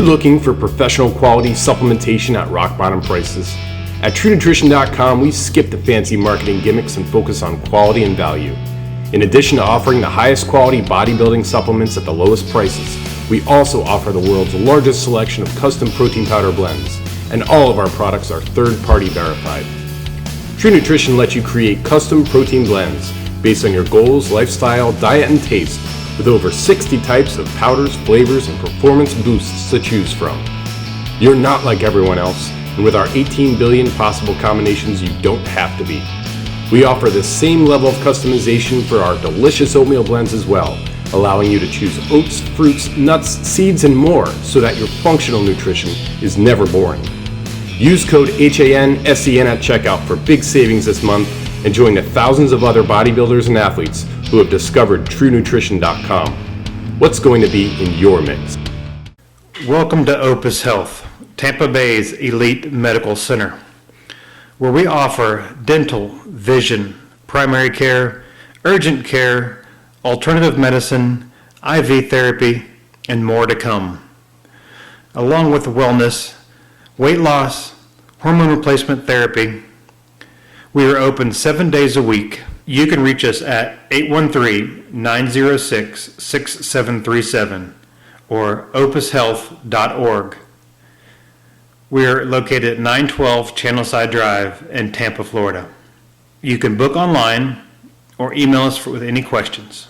looking for professional quality supplementation at rock bottom prices? At TrueNutrition.com, we skip the fancy marketing gimmicks and focus on quality and value. In addition to offering the highest quality bodybuilding supplements at the lowest prices, we also offer the world's largest selection of custom protein powder blends, and all of our products are third-party verified. True Nutrition lets you create custom protein blends based on your goals, lifestyle, diet, and taste, with over 60 types of powders, flavors, and performance boosts to choose from. You're not like everyone else, and with our 18 billion possible combinations, you don't have to be. We offer the same level of customization for our delicious oatmeal blends as well, allowing you to choose oats, fruits, nuts, seeds, and more so that your functional nutrition is never boring. Use code HANSEN at checkout for big savings this month and join the thousands of other bodybuilders and athletes who have discovered TrueNutrition.com. What's going to be in your mix? Welcome to Opus Health, Tampa Bay's elite medical center, where we offer dental, vision, primary care, urgent care, alternative medicine, IV therapy, and more to come. Along with wellness, weight loss, hormone replacement therapy. We are open 7 days a week. You can reach us at 813-906-6737 or opushealth.org. We are located at 912 Channelside Drive in Tampa, Florida. You can book online or email us with any questions.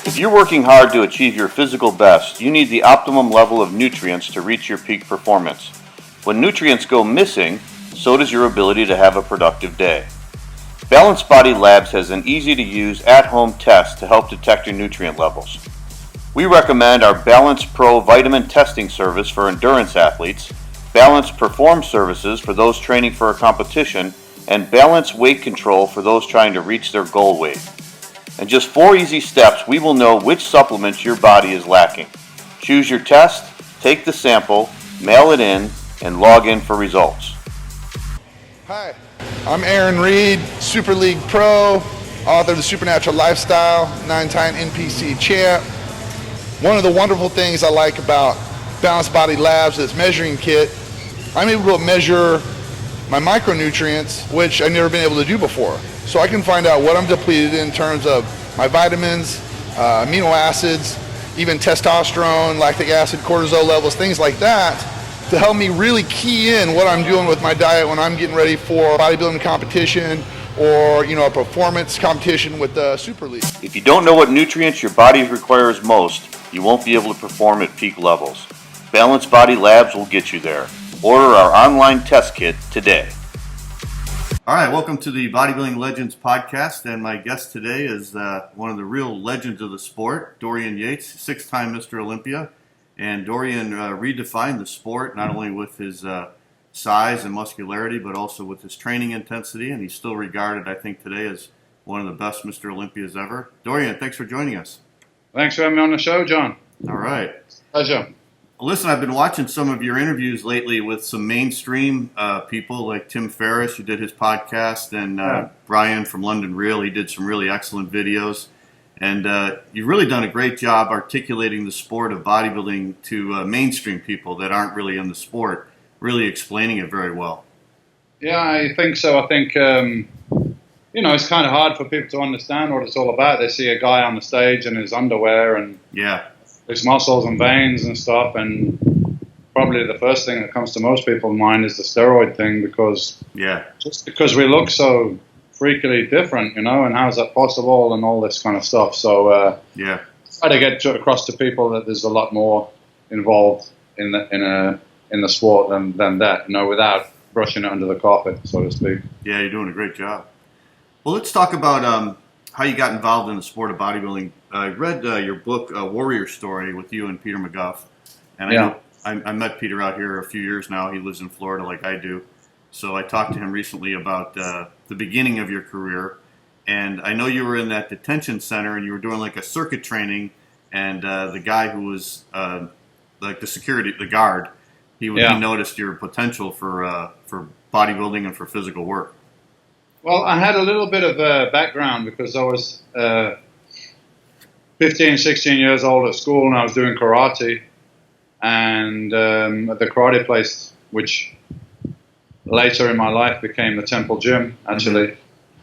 If you're working hard to achieve your physical best, you need the optimum level of nutrients to reach your peak performance. When nutrients go missing, so does your ability to have a productive day. Balanced Body Labs has an easy-to-use at-home test to help detect your nutrient levels. We recommend our Balance Pro vitamin testing service for endurance athletes, Balance Perform services for those training for a competition, and Balance Weight Control for those trying to reach their goal weight. In just 4 easy steps, we will know which supplements your body is lacking. Choose your test, take the sample, mail it in, and log in for results. Hi, I'm Aaron Reed, Super League Pro, author of The Supernatural Lifestyle, 9-time NPC champ. One of the wonderful things I like about Balanced Body Labs is measuring kit. I'm able to measure my micronutrients, which I've never been able to do before. So I can find out what I'm depleted in terms of my vitamins, amino acids, even testosterone, lactic acid, cortisol levels, things like that, to help me really key in what I'm doing with my diet when I'm getting ready for a bodybuilding competition or, a performance competition with the Super League. If you don't know what nutrients your body requires most, you won't be able to perform at peak levels. Balanced Body Labs will get you there. Order our online test kit today. All right, welcome to the Bodybuilding Legends podcast, and my guest today is one of the real legends of the sport, Dorian Yates, 6-time Mr. Olympia. And Dorian redefined the sport, not only with his size and muscularity, but also with his training intensity, and he's still regarded, I think, today as one of the best Mr. Olympias ever. Dorian, thanks for joining us. Thanks for having me on the show, John. All right. Pleasure. Listen, I've been watching some of your interviews lately with some mainstream people like Tim Ferriss, who did his podcast, and Brian from London Real. He did some really excellent videos. And you've really done a great job articulating the sport of bodybuilding to mainstream people that aren't really in the sport, really explaining it very well. Yeah, I think so. I think, it's kind of hard for people to understand what it's all about. They see a guy on the stage in his underwear and his muscles and veins and stuff, and probably the first thing that comes to most people's mind is the steroid thing, because just because we look so freakily different, and how is that possible and all this kind of stuff. So try to get across to people that there's a lot more involved in the sport than that, without brushing it under the carpet, so to speak. Yeah, you're doing a great job. Well, let's talk about how you got involved in the sport of bodybuilding. I read your book, Warrior Story, with you and Peter McGuff. And I met Peter out here a few years now. He lives in Florida like I do. So I talked to him recently about the beginning of your career. And I know you were in that detention center and you were doing like a circuit training. And the guy who was like the guard, he noticed your potential for bodybuilding and for physical work. Well, I had a little bit of a background because I was 15, 16 years old at school and I was doing karate. and at the karate place, which later in my life became the Temple Gym, actually.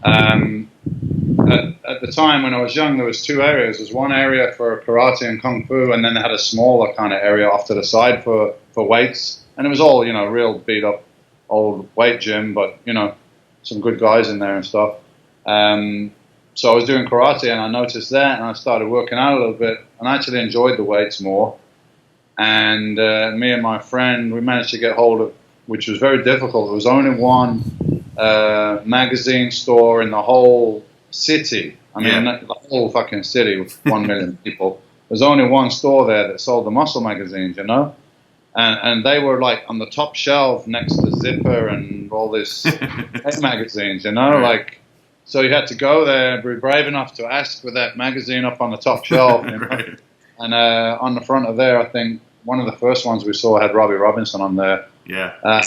At the time when I was young, there was two areas. There was one area for karate and kung fu, and then they had a smaller kind of area off to the side for weights. And it was all, you know, real beat up old weight gym, but, you know, some good guys in there and stuff. So I was doing karate, and I noticed that, and I started working out a little bit, and I actually enjoyed the weights more. And me and my friend, we managed to get hold of, which was very difficult. There was only one magazine store in the whole city. I mean, the whole fucking city with 1 million people. There's only one store there that sold the muscle magazines, you know? And they were like on the top shelf next to Zipper and all this magazines, you know? Like, so you had to go there and be brave enough to ask for that magazine up on the top shelf. You know? Right. And on the front of there, I think one of the first ones we saw had Robbie Robinson on there. Yeah.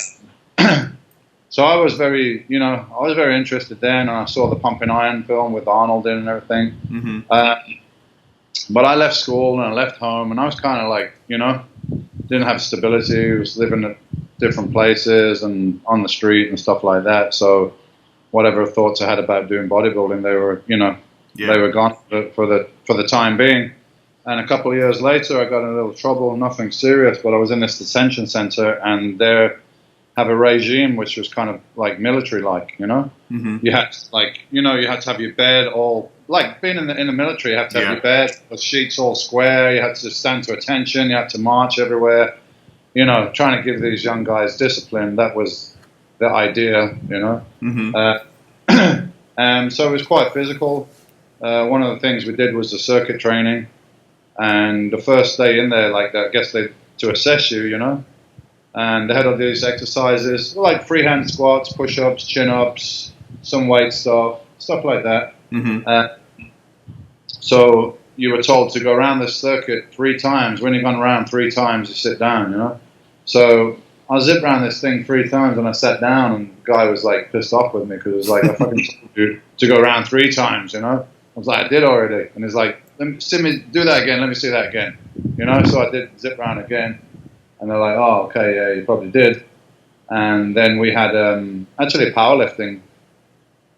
So I was very, you know, I was very interested then, and I saw the Pumping Iron film with Arnold in and everything. Mm-hmm. But I left school and I left home, and I was kind of like, you know, didn't have stability. I was living at different places and on the street and stuff like that. So whatever thoughts I had about doing bodybuilding, they were, you know, they were gone for the time being. And a couple of years later, I got in a little trouble, nothing serious, but I was in this detention center, and there have a regime which was kind of like military-like, you know? Mm-hmm. You had to, like, you know, you had to have your bed all, like being in the military, you have to have your bed, the sheets all square, you had to stand to attention, you had to march everywhere, you know, trying to give these young guys discipline. That was the idea, you know? Mm-hmm. So it was quite physical. One of the things we did was the circuit training. And the first day in there, like, I guess to assess you, you know, and they had all these exercises, like freehand squats, push-ups, chin-ups, some weight stuff like that. Mm-hmm. So you were told to go around this circuit 3 times. When you've gone around 3 times, you sit down, you know. So I zipped around this thing 3 times, and I sat down, and the guy was like pissed off with me because it was like, I fucking told you to go around 3 times, you know. I was like, I did already. And he's like, see me do that again. Let me see that again. You know, so I did zip round again. And they're like, oh, okay, yeah, you probably did. And then we had actually powerlifting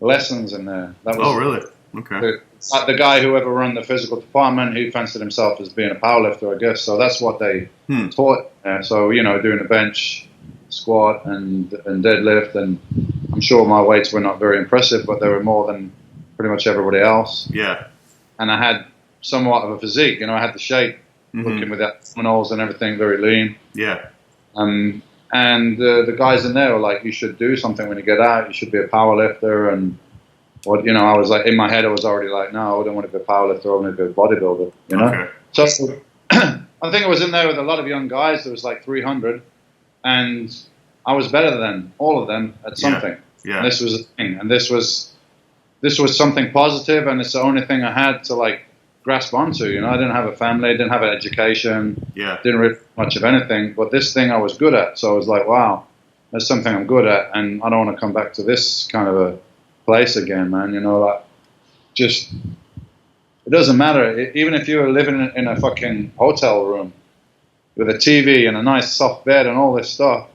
lessons in there. That was, oh, really? Okay. The guy who ever run the physical department, he fancied himself as being a powerlifter, I guess. So that's what they taught. So, you know, doing a bench, squat, and deadlift. And I'm sure my weights were not very impressive, but they were more than pretty much everybody else. Yeah. And I had somewhat of a physique, you know, I had the shape, looking with the abdominals and everything, very lean. Yeah. And the guys in there were like, you should do something when you get out, you should be a power lifter. And what, you know, I was like, in my head, I was already like, no, I don't want to be a power lifter, I want to be a bodybuilder, you know? Okay. So I think I was in there with a lot of young guys. There was like 300, and I was better than all of them at something. Yeah. And this was a thing, and this was something positive, and it's the only thing I had to like grasp onto. You know, I didn't have a family, didn't have an education, didn't read much of anything, but this thing I was good at. So I was like, wow, that's something I'm good at, and I don't want to come back to this kind of a place again, man. You know, like, just, it doesn't matter. Even if you were living in a fucking hotel room with a TV and a nice soft bed and all this stuff,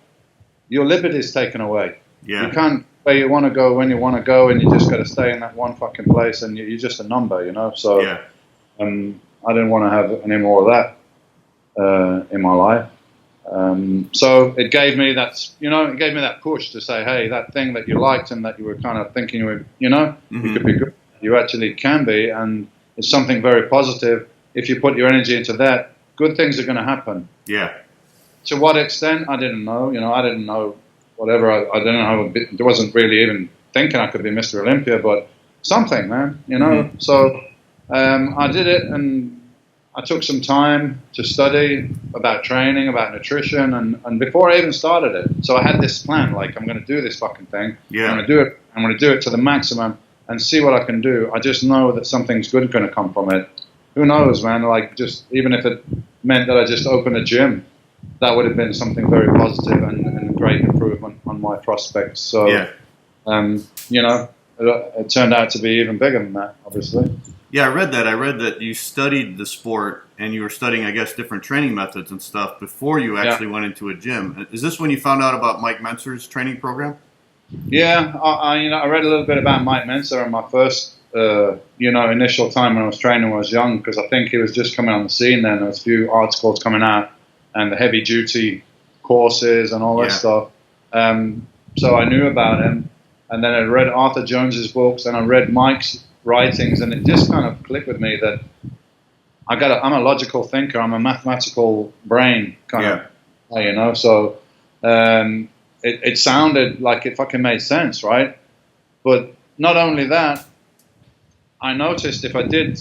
your liberty's taken away. Yeah. You can't where you want to go when you want to go, and you just got to stay in that one fucking place, and you're just a number, you know. So I didn't want to have any more of that in my life. So it gave me that, you know, it gave me that push to say, hey, that thing that you liked and that you were kind of thinking, you know, you could be good, you actually can be, and it's something very positive. If you put your energy into that, good things are going to happen. Yeah. To what extent, I didn't know. You know, I didn't know. Whatever, I don't know. I wasn't really even thinking I could be Mr. Olympia, but something, man, you know. So I did it, and I took some time to study about training, about nutrition, and before I even started it. So I had this plan, like, I'm going to do this fucking thing. Yeah. I'm going to do it. I'm going to do it to the maximum and see what I can do. I just know that something's good going to come from it. Who knows, man? Like, just even if it meant that I just opened a gym, that would have been something very positive and a great improvement on my prospects. So, you know, it turned out to be even bigger than that, obviously. Yeah, I read that. I read that you studied the sport and you were studying, I guess, different training methods and stuff before you actually went into a gym. Is this when you found out about Mike Mentzer's training program? Yeah, I read a little bit about Mike Mentzer in my first, initial time when I was training when I was young, because I think he was just coming on the scene then. There was a few articles coming out and the heavy duty courses and all that stuff. So I knew about him, and then I read Arthur Jones's books and I read Mike's writings, and it just kind of clicked with me that I'm a logical thinker. I'm a mathematical brain kind of, So it sounded like it fucking made sense, right? But not only that, I noticed if I did,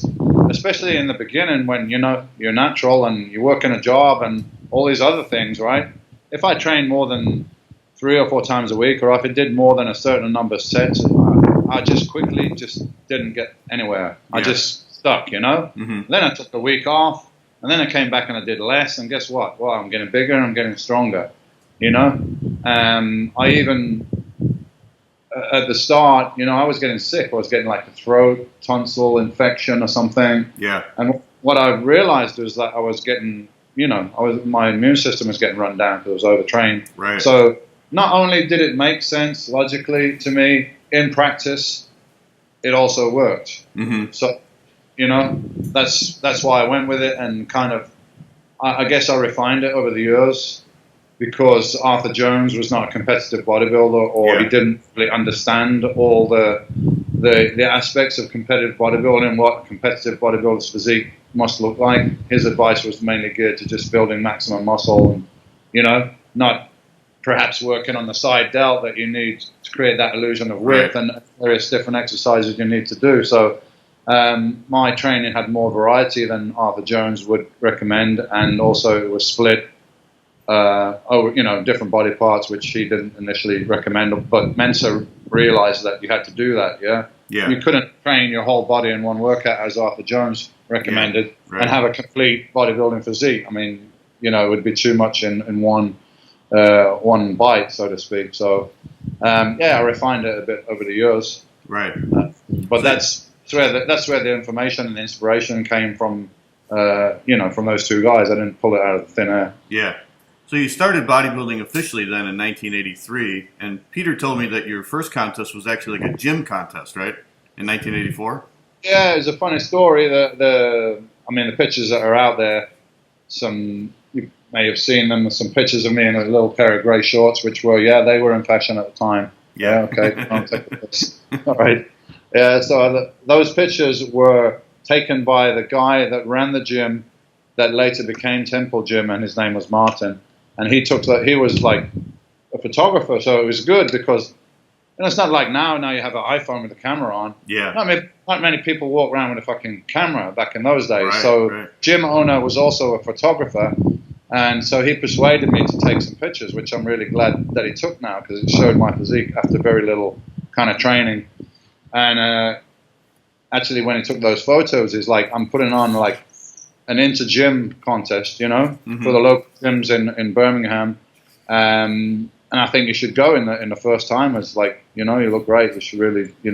especially in the beginning when you're natural and you work in a job and all these other things, right? If I trained more than 3 or 4 times a week, or if I did more than a certain number of sets, I just quickly didn't get anywhere. I just stuck, Mm-hmm. Then I took a week off, and then I came back and I did less, and guess what? Well, I'm getting bigger and I'm getting stronger, I even, at the start, I was getting sick. I was getting like a throat tonsil infection or something. Yeah. And what I realized was that I was getting, my immune system was getting run down because I was overtrained. Right. So not only did it make sense logically to me, in practice, it also worked. Mm-hmm. So, that's why I went with it, and kind of, I guess I refined it over the years, because Arthur Jones was not a competitive bodybuilder, or he didn't really understand all the aspects of competitive bodybuilding, what a competitive bodybuilder's physique must look like. His advice was mainly geared to just building maximum muscle, and, not perhaps working on the side delt that you need to create that illusion of width, and various different exercises you need to do. So my training had more variety than Arthur Jones would recommend, and also it was split over different body parts, which he didn't initially recommend. But Mentzer realized that you had to do that. You couldn't train your whole body in one workout as Arthur Jones recommended and have a complete bodybuilding physique. I mean, it would be too much in one bite, so to speak. So, I refined it a bit over the years. Right. But that's where the information and the inspiration came from. From those two guys. I didn't pull it out of thin air. Yeah. So you started bodybuilding officially then in 1983, and Peter told me that your first contest was actually like a gym contest, right? In 1984. Yeah, it's a funny story. The pictures that are out there, you may have seen them. There's some pictures of me in a little pair of grey shorts, which they were in fashion at the time. Yeah. Okay. I'll take this. All right. Yeah. So those pictures were taken by the guy that ran the gym that later became Temple Gym, and his name was Martin. And he was like a photographer, so it was good because it's not like now you have an iPhone with a camera on. Yeah. Not many people walk around with a fucking camera back in those days. Right, so gym owner was also a photographer, and so he persuaded me to take some pictures, which I'm really glad that he took now, because it showed my physique after very little kind of training. And actually, when he took those photos, he's like, I'm putting on like an inter-gym contest, for the local gyms in Birmingham. And I think you should go in the first time. It's like, you look great. You should really, you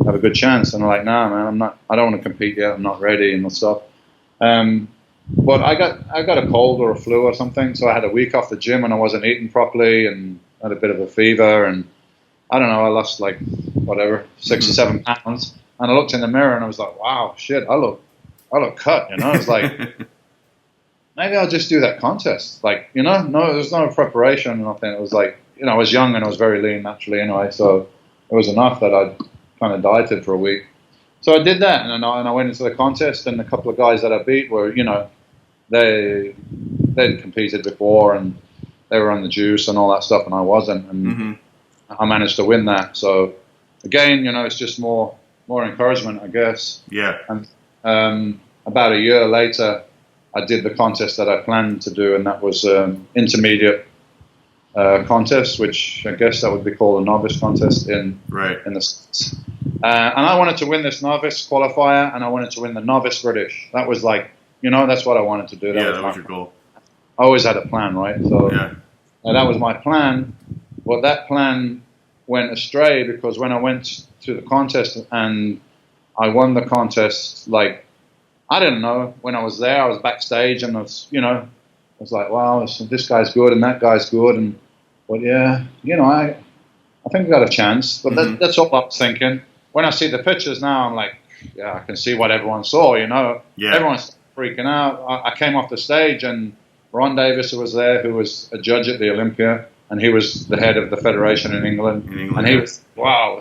have a good chance. And I'm like, nah, man, I don't want to compete yet. I'm not ready and stuff. But I got a cold or a flu or something. So I had a week off the gym and I wasn't eating properly and had a bit of a fever. And I don't know, I lost like, 6 or 7 pounds. And I looked in the mirror and I was like, wow, shit, I look cut, It's like, maybe I'll just do that contest. Like, no, there's no preparation or nothing. It was like, I was young and I was very lean naturally anyway. So it was enough that I kind of dieted for a week. So I did that, and I went into the contest, and a couple of guys that I beat were, they'd competed before and they were on the juice and all that stuff, and I wasn't. And I managed to win that. So again, it's just more encouragement, I guess. Yeah. And about a year later, I did the contest that I planned to do, and that was intermediate contest, which I guess that would be called a novice contest in the States. And I wanted to win this novice qualifier, and I wanted to win the novice British. That was like, that's what I wanted to do. That was your goal. I always had a plan, right? So that was my plan. But that plan went astray because when I went to the contest and I won the contest. Like, I didn't know. When I was there, I was backstage, and I was like, wow, this guy's good and that guy's good, and but yeah, I think we got a chance. But that's all I was thinking. When I see the pictures now, I'm like, yeah, I can see what everyone saw. Yeah. Everyone's freaking out. I came off the stage, and Ron Davis was there, who was a judge at the Olympia, and he was the head of the federation in England. And he was, wow,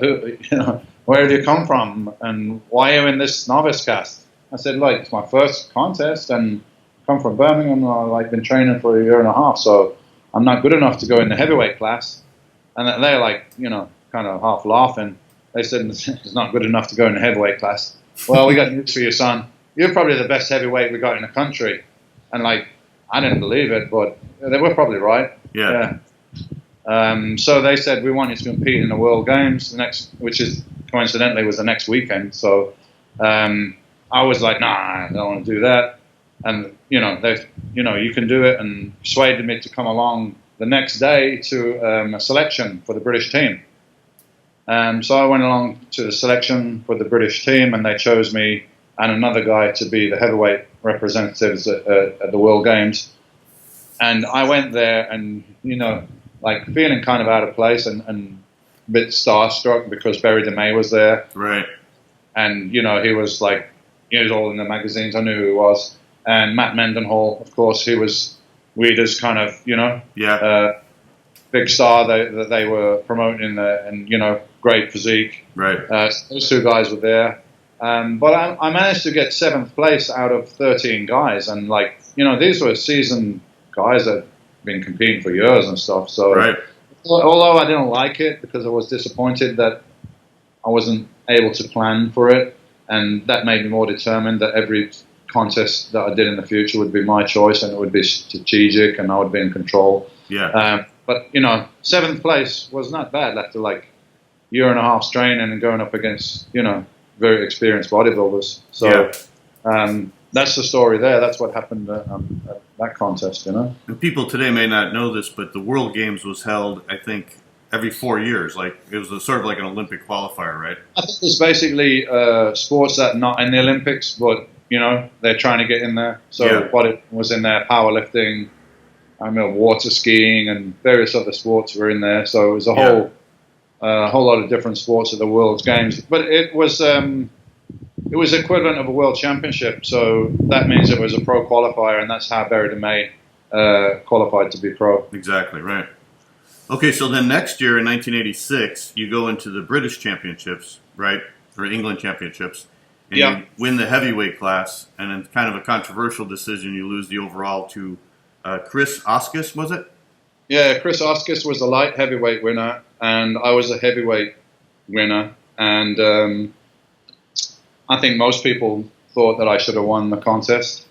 where do you come from, and why are you in this novice cast? I said, look, it's my first contest, and I come from Birmingham. I've been training for a year and a half, so I'm not good enough to go in the heavyweight class. And they're like, kind of half laughing. They said, it's not good enough to go in the heavyweight class. Well, we got news for you, son. You're probably the best heavyweight we got in the country. And like, I didn't believe it, but they were probably right. Yeah. So they said, we want you to compete in the World Games, which is coincidentally was the next weekend. So I was like, nah, I don't want to do that. And, you can do it, and persuaded me to come along the next day to a selection for the British team. So I went along to the selection for the British team, and they chose me and another guy to be the heavyweight representatives at the World Games. And I went there and, like feeling kind of out of place and a bit starstruck because Barry DeMay was there. Right. And, he was like, he was all in the magazines. I knew who he was. And Matt Mendenhall, of course, he was Weider's kind of, big star that they were promoting, and great physique. Right. Those two guys were there, but I managed to get 7th place out of 13 guys, and like these were seasoned guys that had been competing for years and stuff. So, right. Although I didn't like it because I was disappointed that I wasn't able to plan for it, and that made me more determined that every contest that I did in the future would be my choice, and it would be strategic, and I would be in control. Yeah. But 7th place was not bad after like year and a half training and going up against very experienced bodybuilders. So that's the story there. That's what happened at that contest. And people today may not know this, but the World Games was held, I think, every 4 years. Like it was sort of like an Olympic qualifier, right? I think it's basically sports that are not in the Olympics, but they're trying to get in there. So what it was in there, powerlifting, water skiing, and various other sports were in there. So it was a whole lot of different sports at the World Games. But it was equivalent of a World Championship. So that means it was a pro qualifier, and that's how Barry DeMay qualified to be pro. Exactly, right. Okay, so then next year in 1986, you go into the British Championships, right, or England Championships. And you win the heavyweight class, and in kind of a controversial decision, you lose the overall to Chris Oskus, was it? Yeah, Chris Oskus was the light heavyweight winner, and I was a heavyweight winner. And I think most people thought that I should have won the contest.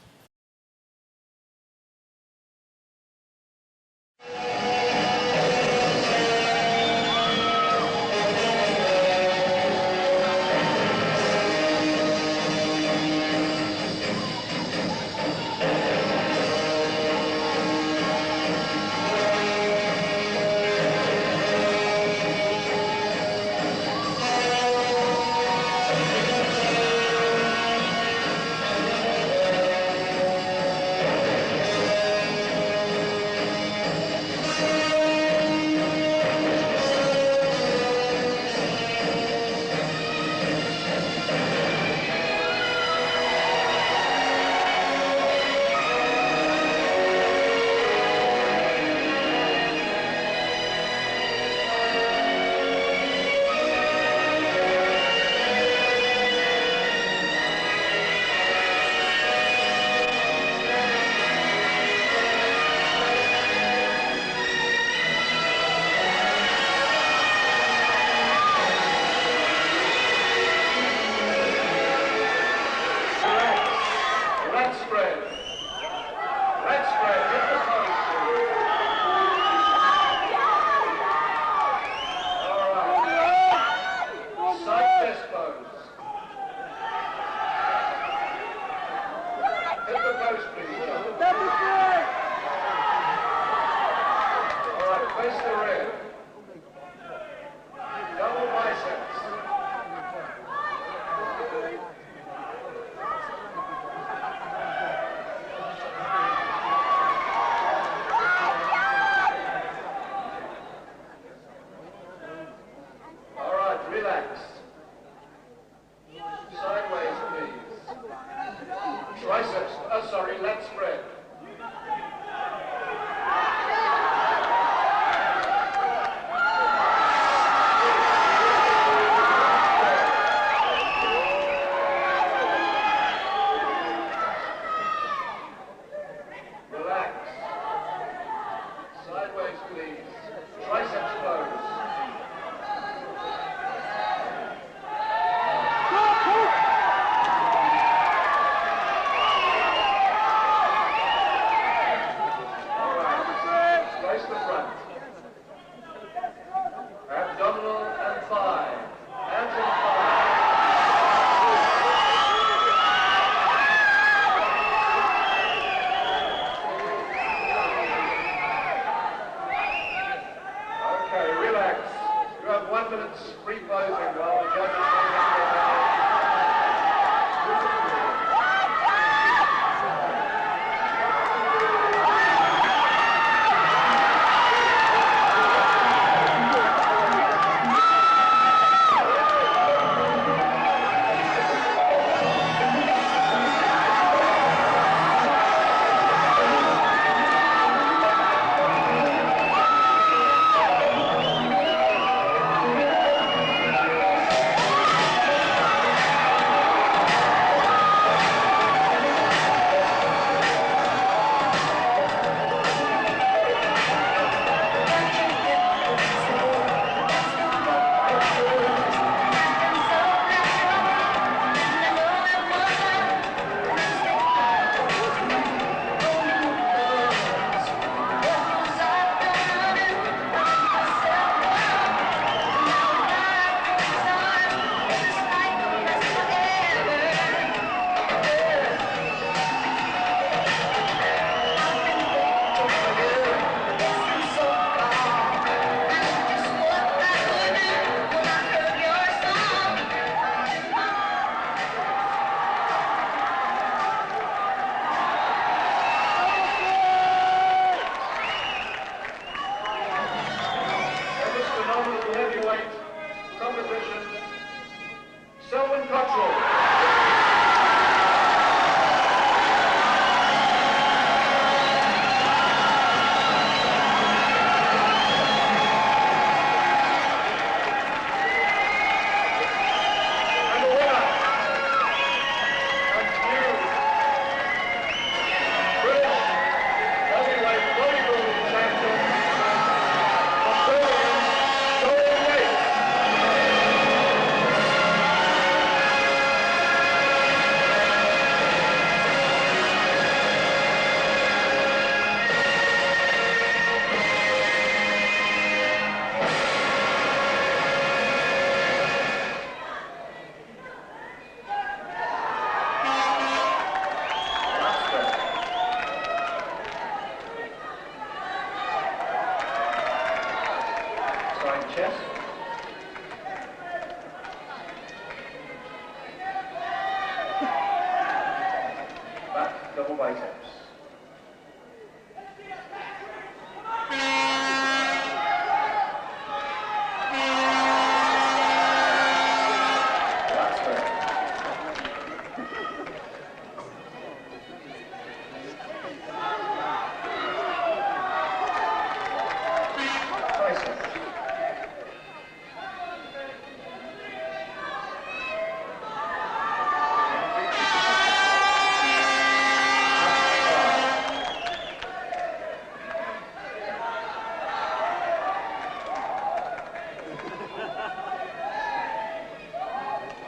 double biceps.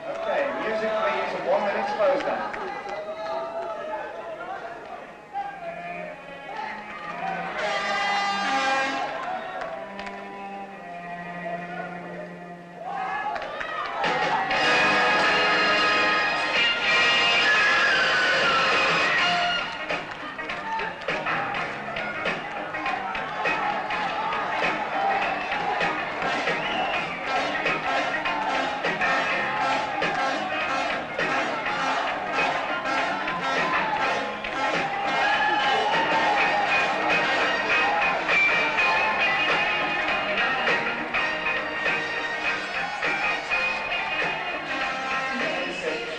Okay, music please, and 1 minute close down.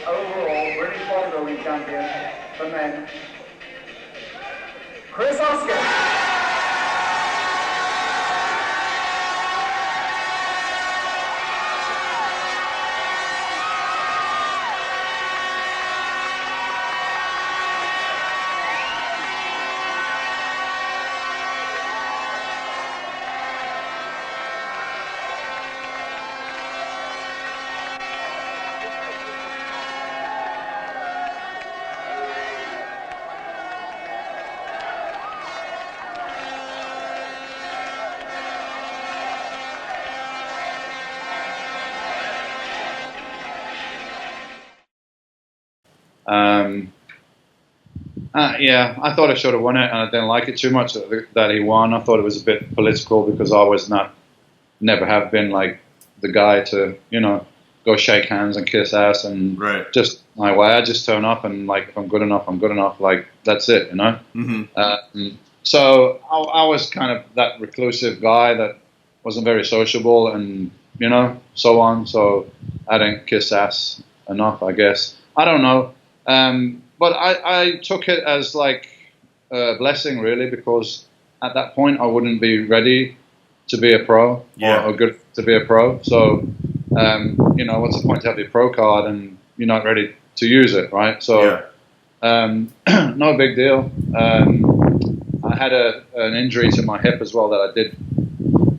Overall British bodybuilding champion for men, Chris Oscar. Yeah, I thought I should have won it, and I didn't like it too much that he won. I thought it was a bit political because I was never have been like the guy to, go shake hands and kiss ass and just my way. I just turn up and like, if I'm good enough, I'm good enough. Like, that's it, So I was kind of that reclusive guy that wasn't very sociable and, so on. So I didn't kiss ass enough, I guess. I don't know. But I took it as like a blessing, really, because at that point I wouldn't be ready to be a pro or good to be a pro. So, what's the point to have your pro card and you're not ready to use it, right? So, no big deal. I had an injury to my hip as well that I did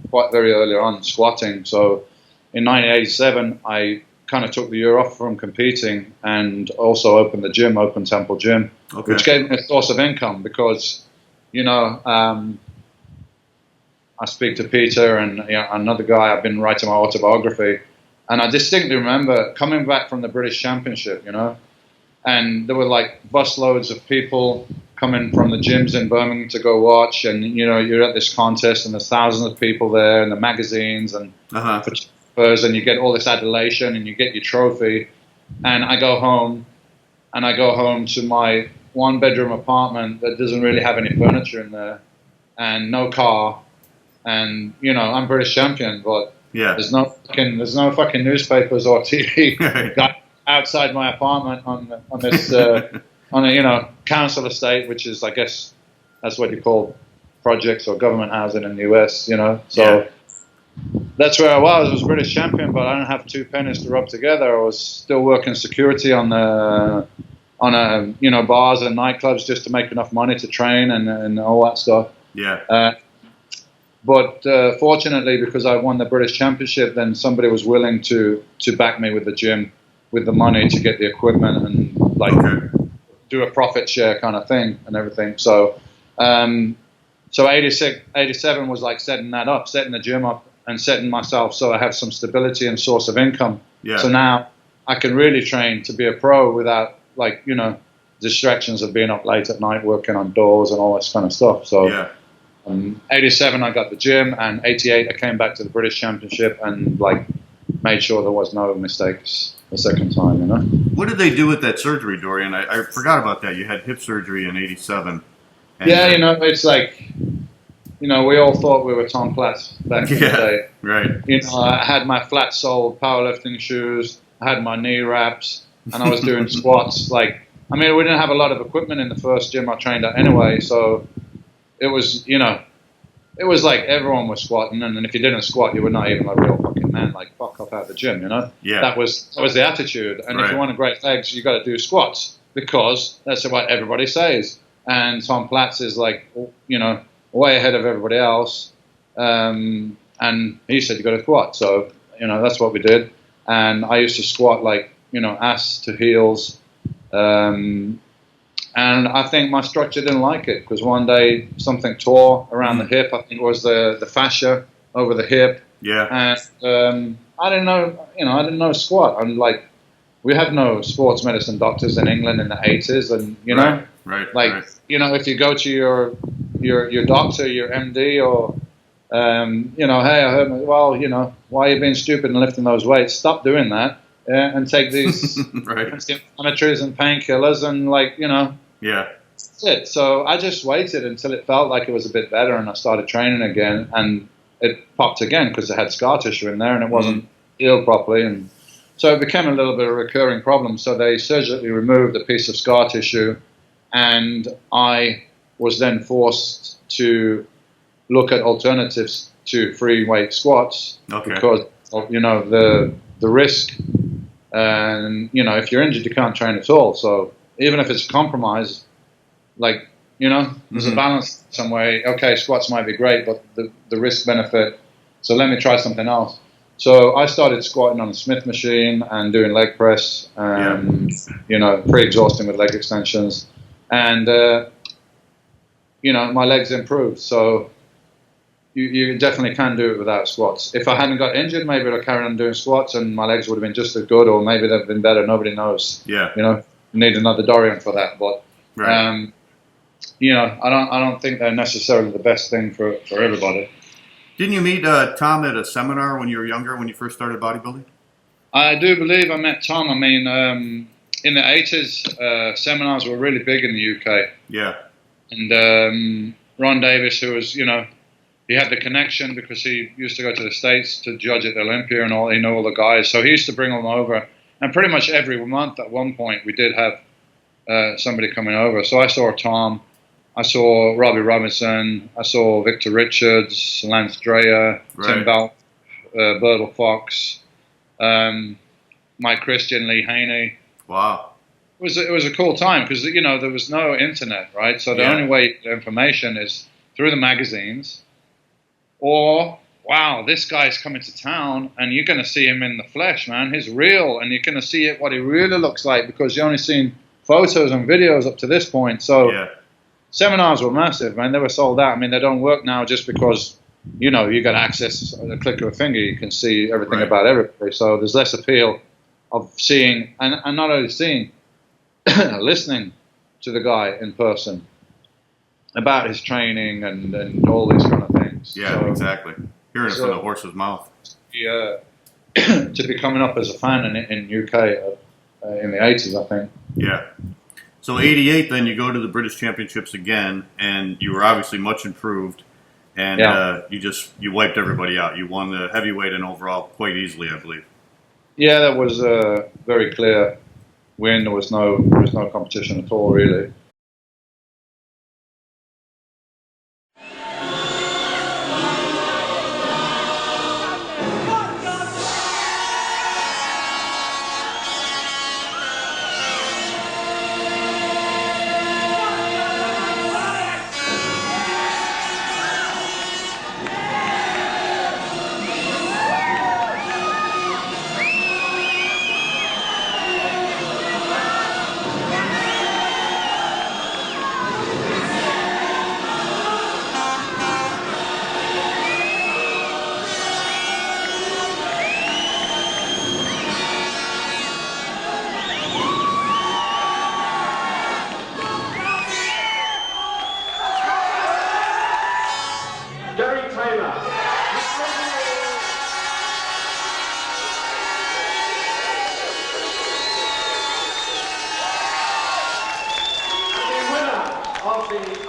quite very early on, squatting. So in 1987, I kind of took the year off from competing and also opened the gym, Open Temple Gym, which gave me a source of income because, I speak to Peter and another guy. I've been writing my autobiography, and I distinctly remember coming back from the British Championship, and there were like busloads of people coming from the gyms in Birmingham to go watch, and you're at this contest, and there's thousands of people there, and the magazines and photographers, and you get all this adulation, and you get your trophy, and I go home to my one-bedroom apartment that doesn't really have any furniture in there, and no car. And I'm British champion, but there's no fucking newspapers or TV outside my apartment on this on a council estate, which is, I guess that's what you call projects or government housing in the US. So that's where I was. I was British champion, but I don't have 2 pennies to rub together. I was still working security on bars and nightclubs just to make enough money to train and all that stuff. But fortunately, because I won the British Championship, then somebody was willing to back me with the gym, with the money to get the equipment and do a profit share kind of thing and everything. So, 87 was like setting the gym up and setting myself so I have some stability and source of income. So now I can really train to be a pro without distractions of being up late at night working on doors and all this kind of stuff. So. 87 I got the gym, and 88 I came back to the British Championship and made sure there was no mistakes the second time, you know. What did they do with that surgery, Dorian? I forgot about that. You had hip surgery in '87. Yeah, you know, it's like, you know, we all thought we were Tom Platz back in the day. Right. You know, I had my flat-soled powerlifting shoes, I had my knee wraps, and I was doing squats. Like, I mean, we didn't have a lot of equipment in the first gym I trained at anyway, so it was, you know, it was like everyone was squatting, and if you didn't squat, you were not even a real fucking man. Like, fuck off out of the gym, you know. Yeah. That was the attitude. And if you want great legs, you got to do squats because that's what everybody says. And Tom Platz is like, you know, way ahead of everybody else. And he said you got to squat, so you know that's what we did. And I used to squat like, you know, ass to heels. And I think my structure didn't like it because one day something tore around the hip. I think it was the fascia over the hip. Yeah. And I didn't know, you know, I didn't know squat. I'm like, we had no sports medicine doctors in England in the 80s, and you know, you know, if you go to your doctor, your MD, or you know, hey, I heard, well, you know, why are you being stupid and lifting those weights? Stop doing that and take these anti-inflammatories and painkillers and like, you know. Yeah. That's it. So I just waited until it felt like it was a bit better, and I started training again, and it popped again because it had scar tissue in there and it wasn't healed properly, and so it became a little bit of a recurring problem. So they surgically removed a piece of scar tissue, and I was then forced to look at alternatives to free weight squats because of, you know, the risk, and you know, if you're injured you can't train at all. So even if it's compromised, like, you know, there's a balance some way. Okay, squats might be great, but the risk benefit, so let me try something else. So I started squatting on a Smith machine and doing leg press, you know, pre-exhausting with leg extensions, and you know, my legs improved. So you definitely can do it without squats. If I hadn't got injured, maybe I'd have carried on doing squats and my legs would have been just as good, or maybe they'd have been better. Nobody knows. Yeah. You know, you need another Dorian for that. But you know, I don't think they're necessarily the best thing for everybody. Didn't you meet Tom at a seminar when you were younger, when you first started bodybuilding? I do believe I met Tom. I mean, in the 80s, seminars were really big in the UK. Yeah. And Ron Davis, who was, you know, he had the connection because he used to go to the States to judge at Olympia and all. He knew all the guys. So he used to bring them over. And pretty much every month at one point, we did have somebody coming over. So I saw Tom. I saw Robbie Robinson. I saw Victor Richards, Lance Dreyer, Tim Bell, Bertle Fox, Mike Christian, Lee Haney. Wow. It was a cool time because, you know, there was no internet, right? So the only way you get information is through the magazines, or, wow, this guy's coming to town and you're going to see him in the flesh, man. He's real, and you're going to see what he really looks like because you've only seen photos and videos up to this point. So seminars were massive, man. They were sold out. I mean, they don't work now just because, you know, you got access at the click of a finger. You can see everything about everybody. So there's less appeal of seeing, and not only seeing, listening to the guy in person about his training and all these kind of things. Yeah, so, exactly. Hearing it from the horse's mouth. Yeah, to be coming up as a fan in UK in the 80s, I think. Yeah. So 88, then you go to the British Championships again, and you were obviously much improved, and you wiped everybody out. You won the heavyweight and overall quite easily, I believe. Yeah, that was a very clear win. There was no competition at all, really.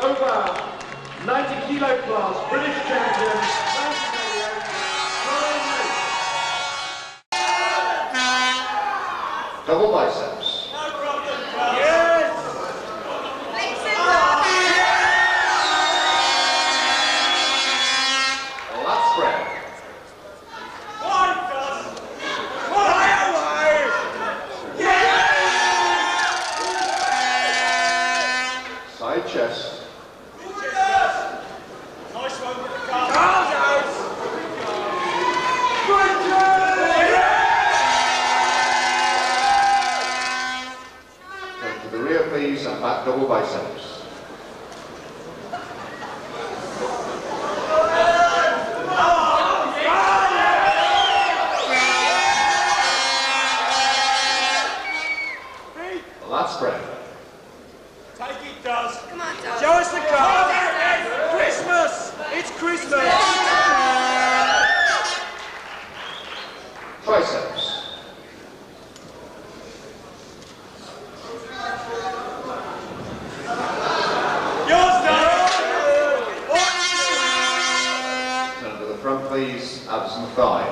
over 90 kilo class British champion, 1988, Dorian Yates. Double biceps. Lat spread. Side chest. Turn to the rear please and back double biceps. Lat spread. Take it, Does. Come on, Does. Show us the card. Christmas. It's Christmas. Triceps. Yours, Does. Turn to the front please, abs and thigh.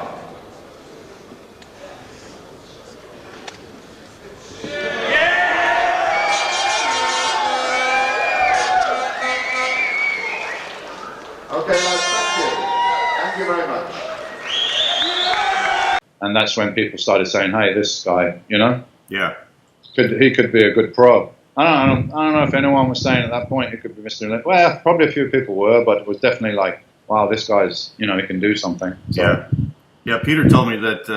Okay, lads, thank you. Thank you very much. And that's when people started saying, "Hey, this guy, you know, Yeah. he could be a good pro." I don't know if anyone was saying at that point he could be Mr. Olympic. Well, probably a few people were, but it was definitely like, wow, this guy's, you know, he can do something. So, Yeah. Yeah, Peter told me that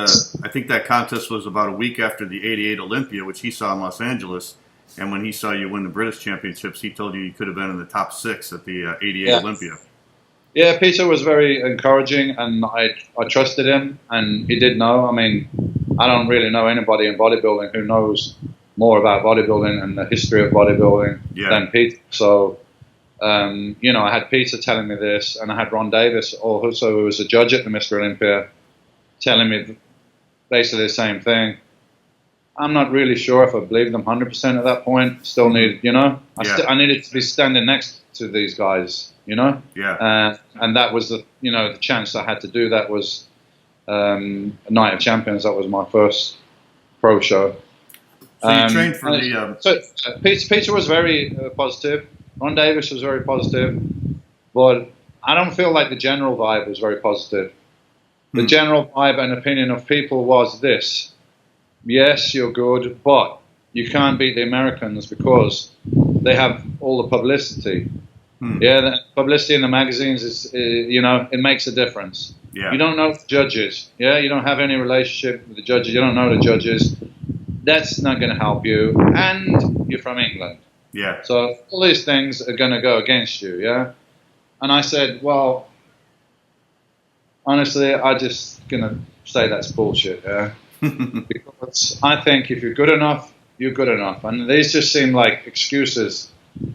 I think that contest was about a week after the '88 Olympia, which he saw in Los Angeles. And when he saw you win the British Championships, he told you could have been in the top 6 at the '88 Yeah. Olympia. Yeah, Peter was very encouraging, and I trusted him, and he did know. I mean, I don't really know anybody in bodybuilding who knows more about bodybuilding and the history of bodybuilding than Peter. So, you know, I had Peter telling me this, and I had Ron Davis, also who was a judge at the Mr. Olympia, telling me basically the same thing. I'm not really sure if I believed them 100% at that point. Still needed, you know, I needed to be standing next to these guys, you know. Yeah. And that was the, you know, the chance I had to do that was a Night of Champions. That was my first pro show. So you trained for the. So Peter was very positive. Ron Davis was very positive, but I don't feel like the general vibe was very positive. The general vibe and opinion of people was this: yes, you're good, but you can't beat the Americans because they have all the publicity. Yeah, the publicity in the magazines is, you know, it makes a difference. Yeah. You don't know the judges. Yeah, you don't have any relationship with the judges. You don't know the judges. That's not going to help you. And you're from England. Yeah. So all these things are going to go against you. Yeah. And I said, well, honestly, I'm just going to say that's bullshit. Yeah. Because I think if you're good enough, you're good enough. And these just seem like excuses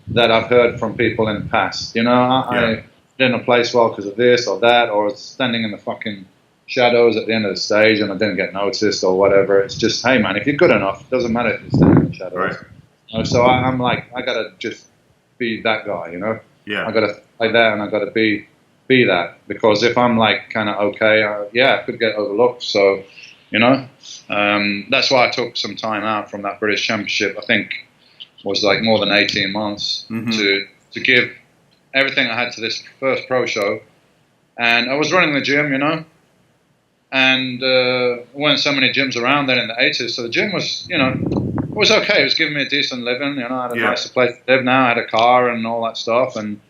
that I've heard from people in the past. You know, I didn't place well because of this or that, or standing in the fucking shadows at the end of the stage and I didn't get noticed or whatever. It's just, hey man, if you're good enough, it doesn't matter if you're standing in the shadows. Right. You know, so I'm like, I gotta just be that guy, you know. Yeah. I gotta play that, and I gotta be that, because if I'm like kind of okay, I could get overlooked. So, you know, that's why I took some time out from that British Championship. I think was like more than 18 months to give everything I had to this first pro show. And I was running the gym, you know, and there weren't so many gyms around then in the 80s, so the gym was, you know, it was okay. It was giving me a decent living, you know. I had a nicer place to live now. I had a car and all that stuff. And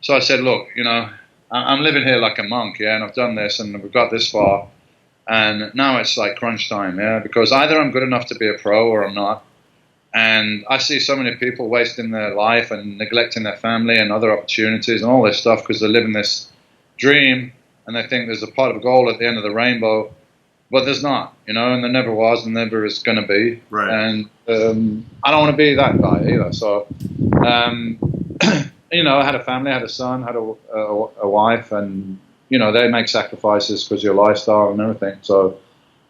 so I said, look, you know, I'm living here like a monk, yeah, and I've done this and we've got this far. And now it's like crunch time, yeah, because either I'm good enough to be a pro or I'm not. And I see so many people wasting their life and neglecting their family and other opportunities and all this stuff because they're living this dream and they think there's a pot of gold at the end of the rainbow, but there's not, you know, and there never was and never is going to be. Right. And I don't want to be that guy either. So, you know, I had a family, I had a son, had a wife, and, you know, they make sacrifices because of your lifestyle and everything. So,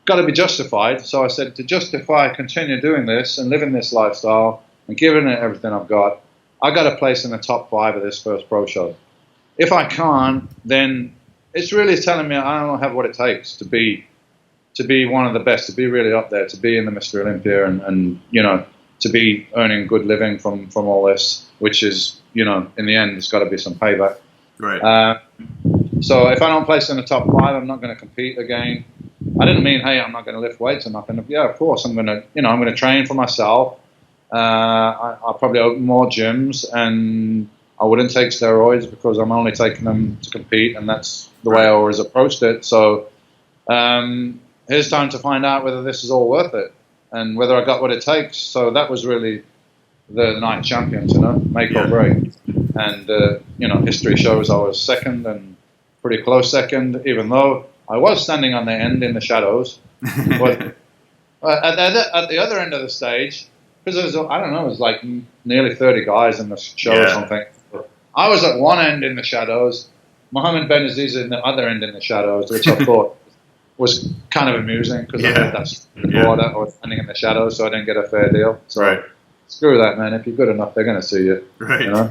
got to be justified. So I said, to justify continue doing this and living this lifestyle and giving it everything I've got, I got to place in the top 5 of this first pro show. If I can't, then it's really telling me I don't have what it takes to be one of the best, to be really up there, to be in the Mr. Olympia, and you know, to be earning good living from all this, which is, you know, in the end, there's got to be some payback. Right. So if I don't place in the top 5, I'm not going to compete again. I didn't mean, hey, I'm not going to lift weights or nothing. Yeah, of course, I'm going to train for myself. I'll probably open more gyms, and I wouldn't take steroids because I'm only taking them to compete, and that's the way I always approached it. So here's time to find out whether this is all worth it and whether I got what it takes. So that was really the night of champions, you know, make or break. And, you know, history shows I was second and pretty close second, even though I was standing on the end in the shadows. But at the other end of the stage, because there was, I don't know, it was like nearly 30 guys in the show or something. I was at one end in the shadows, Mohammed Benaziz at the other end in the shadows, which I thought was kind of amusing because I heard that's before that I was standing in the shadows, so I didn't get a fair deal. So screw that, man. If you're good enough, they're going to see you. Right. You know?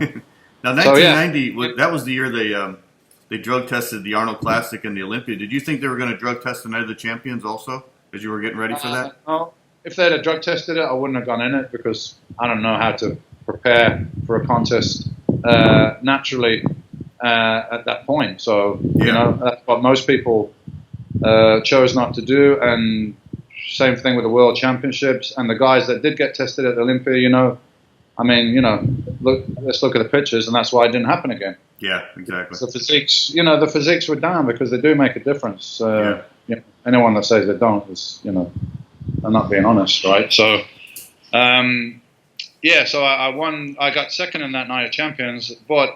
Now, 1990, that was the year they drug tested the Arnold Classic and the Olympia. Did you think they were going to drug test the Night of the Champions also, as you were getting ready for that? No. If they'd have drug tested it, I wouldn't have gone in it because I don't know how to prepare for a contest naturally at that point. So, you know, that's what most people chose not to do. And same thing with the World Championships. And the guys that did get tested at the Olympia, you know, I mean, you know, let's look at the pictures, and that's why it didn't happen again. Yeah, exactly. The physiques, you know, the physiques were down because they do make a difference. You know, anyone that says they don't is, you know, I'm not being honest, right? So, so I won. I got second in that Night of Champions, but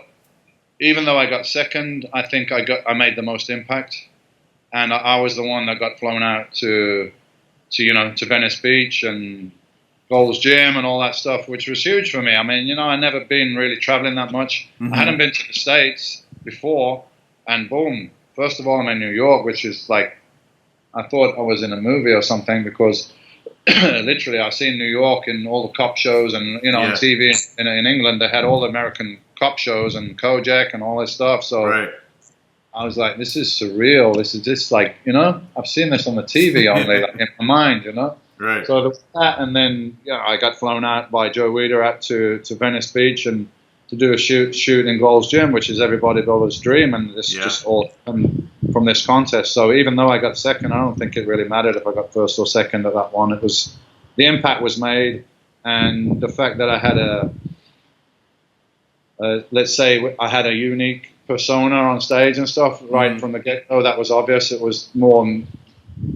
even though I got second, I think I made the most impact, and I was the one that got flown out to Venice Beach and Gold's Gym and all that stuff, which was huge for me. I mean, you know, I'd never been really traveling that much. I hadn't been to the States before, and boom, first of all, I'm in New York, which is like, I thought I was in a movie or something because literally I've seen New York in all the cop shows and, you know, on TV in England, they had all the American cop shows and Kojak and all this stuff. So I was like, this is surreal. This is just like, you know, I've seen this on the TV only, like in my mind, you know. Right. So there was that, and then I got flown out by Joe Weider out to Venice Beach and to do a shoot in Gold's Gym, which is every bodybuilder's dream, and this just all from this contest. So even though I got second, I don't think it really mattered if I got first or second at that one. It was the impact was made, and the fact that I had let's say I had a unique persona on stage and stuff right from the get-go. That was obvious. It was more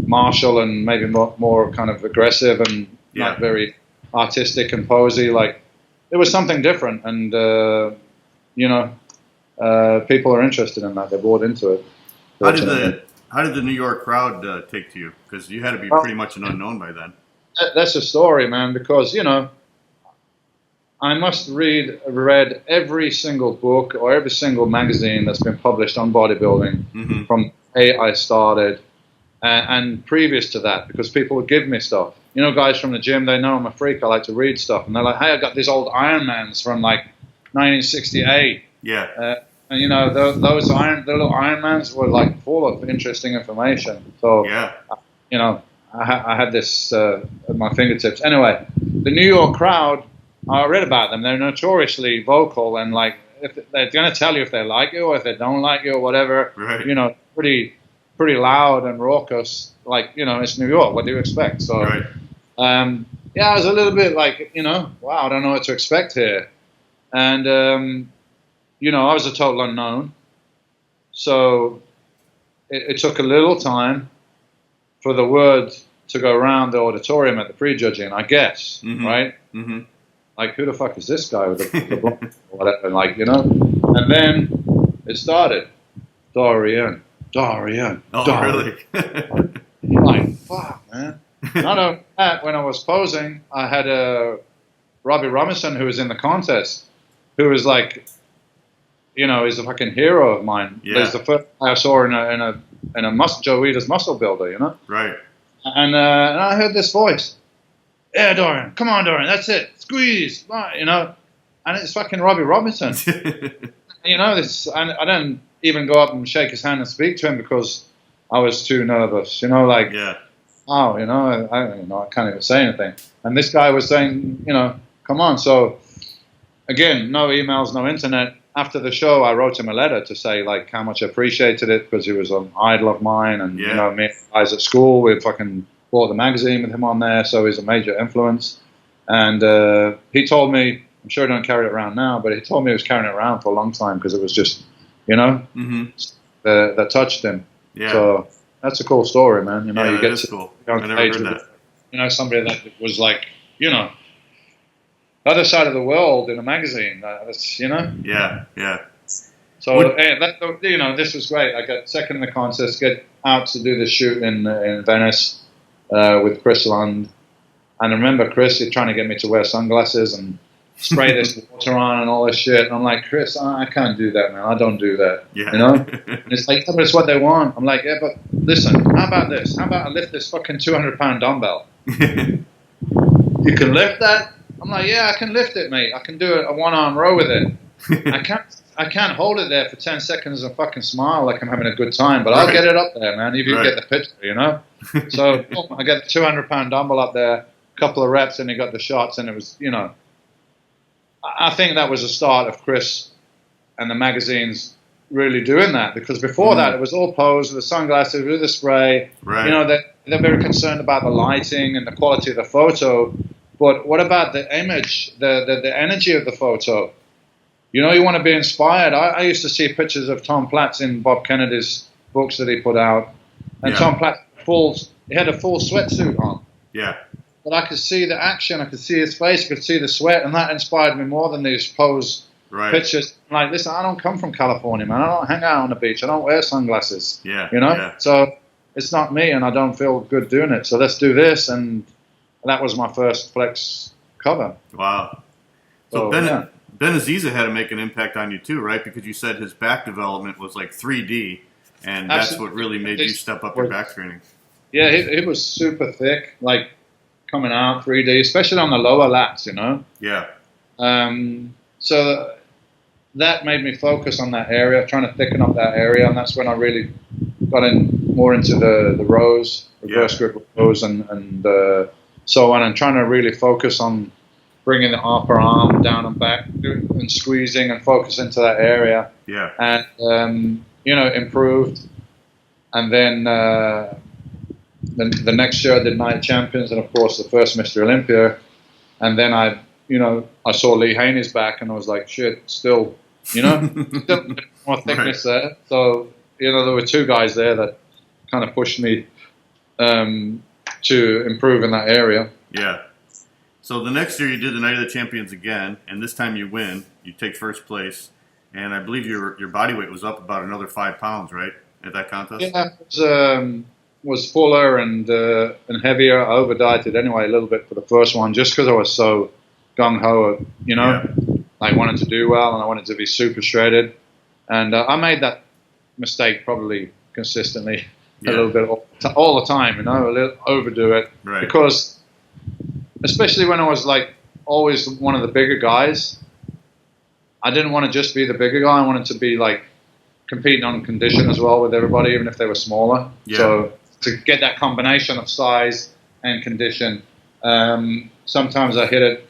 martial and maybe more kind of aggressive and not very artistic and posy. Like, it was something different, and you know, people are interested in that. They're bought into it. How did the New York crowd take to you? Because you had to be pretty much an unknown by then. That's a story, man. Because, you know, I must read every single book or every single magazine that's been published on bodybuilding from the day I started. And previous to that, because people would give me stuff. You know, guys from the gym, they know I'm a freak. I like to read stuff. And they're like, hey, I got these old Ironmans from like 1968. Yeah. And, you know, the little Ironmans were like full of interesting information. So, you know, I had this at my fingertips. Anyway, the New York crowd, I read about them. They're notoriously vocal and like, if they're going to tell you if they like you or if they don't like you or whatever. Right. You know, pretty loud and raucous, like, you know, it's New York, what do you expect? So, I was a little bit like, you know, wow, I don't know what to expect here. And, you know, I was a total unknown. So it took a little time for the word to go around the auditorium at the prejudging, I guess, right? Like, who the fuck is this guy with the blonde or whatever, like, you know? And then it started, Dorian. Oh, really? Like, fuck, man. Not only that, when I was posing, I had Robbie Robinson, who was in the contest, who was like, you know, he's a fucking hero of mine. He's the first guy I saw in a Joe Weider's muscle builder, you know? Right. And I heard this voice. Yeah, Dorian, come on, Dorian, that's it. Squeeze, you know? and it's fucking Robbie Robinson. You know, this, and I didn't even go up and shake his hand and speak to him because I was too nervous. You know, like, oh, you know, I can't even say anything. And this guy was saying, you know, come on. So again, no emails, no internet. After the show, I wrote him a letter to say like how much I appreciated it because he was an idol of mine, and you know, me and guys at school, we fucking bought the magazine with him on there, so he's a major influence. And he told me, I'm sure he don't carry it around now, but he told me he was carrying it around for a long time because it was just, you know, that touched him. Yeah. So that's a cool story, man. You know, you get to cool. I never heard that. You know, somebody that was like, you know, other side of the world in a magazine. That's, you know. Yeah. So you know, this was great. I got second in the contest. Get out to do the shoot in Venice with Chris Lund. And I remember Chris trying to get me to wear sunglasses and spray this water on and all this shit. And I'm like, Chris, I can't do that, man. I don't do that. Yeah. You know? And it's like, but it's what they want. I'm like, yeah, but listen, how about this? How about I lift this fucking 200-pound dumbbell? You can lift that? I'm like, yeah, I can lift it, mate. I can do a one-arm row with it. I can't hold it there for 10 seconds and fucking smile like I'm having a good time, but I'll get it up there, man, if you get the picture, you know? So I got the 200-pound dumbbell up there, a couple of reps, and he got the shots, and it was, you know, I think that was the start of Chris and the magazines really doing that, because before that, it was all posed with the sunglasses, with the spray. Right. You know, they're very concerned about the lighting and the quality of the photo, but what about the image, the energy of the photo? You know, you want to be inspired. I used to see pictures of Tom Platz in Bob Kennedy's books that he put out, and Tom Platz he had a full sweatsuit on. Yeah. But I could see the action, I could see his face, I could see the sweat, and that inspired me more than these pose pictures. Like, listen, I don't come from California, man. I don't hang out on the beach. I don't wear sunglasses. Yeah. You know? Yeah. So it's not me, and I don't feel good doing it. So let's do this, and that was my first Flex cover. Wow. So Ben Aziza had to make an impact on you too, right? Because you said his back development was like 3D, and that's what really made you step up your back training. Yeah, it was super thick, like coming out 3D, especially on the lower lats, you know? Yeah. So that made me focus on that area, trying to thicken up that area, and that's when I really got more into the rows, reverse grip rows, and so on, and trying to really focus on bringing the upper arm down and back and squeezing and focus into that area. Yeah. And, you know, improved. And then the next year I did Night Champions and, of course, the first Mr. Olympia. And then I saw Lee Haney's back and I was like, shit, still, you know, still more thickness there. So, you know, there were two guys there that kind of pushed me to improve in that area. Yeah. So the next year you did the Night of the Champions again, and this time you win. You take first place, and I believe your body weight was up about another 5 pounds, right, at that contest? Yeah, it was fuller and heavier. I over-dieted anyway a little bit for the first one, just because I was so gung-ho, you know. Yeah. I wanted to do well, and I wanted to be super shredded. And I made that mistake probably consistently a little bit all the time, you know, a little overdo it. Right. Because especially when I was like always one of the bigger guys, I didn't want to just be the bigger guy. I wanted to be like competing on condition as well with everybody, even if they were smaller. Yeah. So to get that combination of size and condition, sometimes I hit it,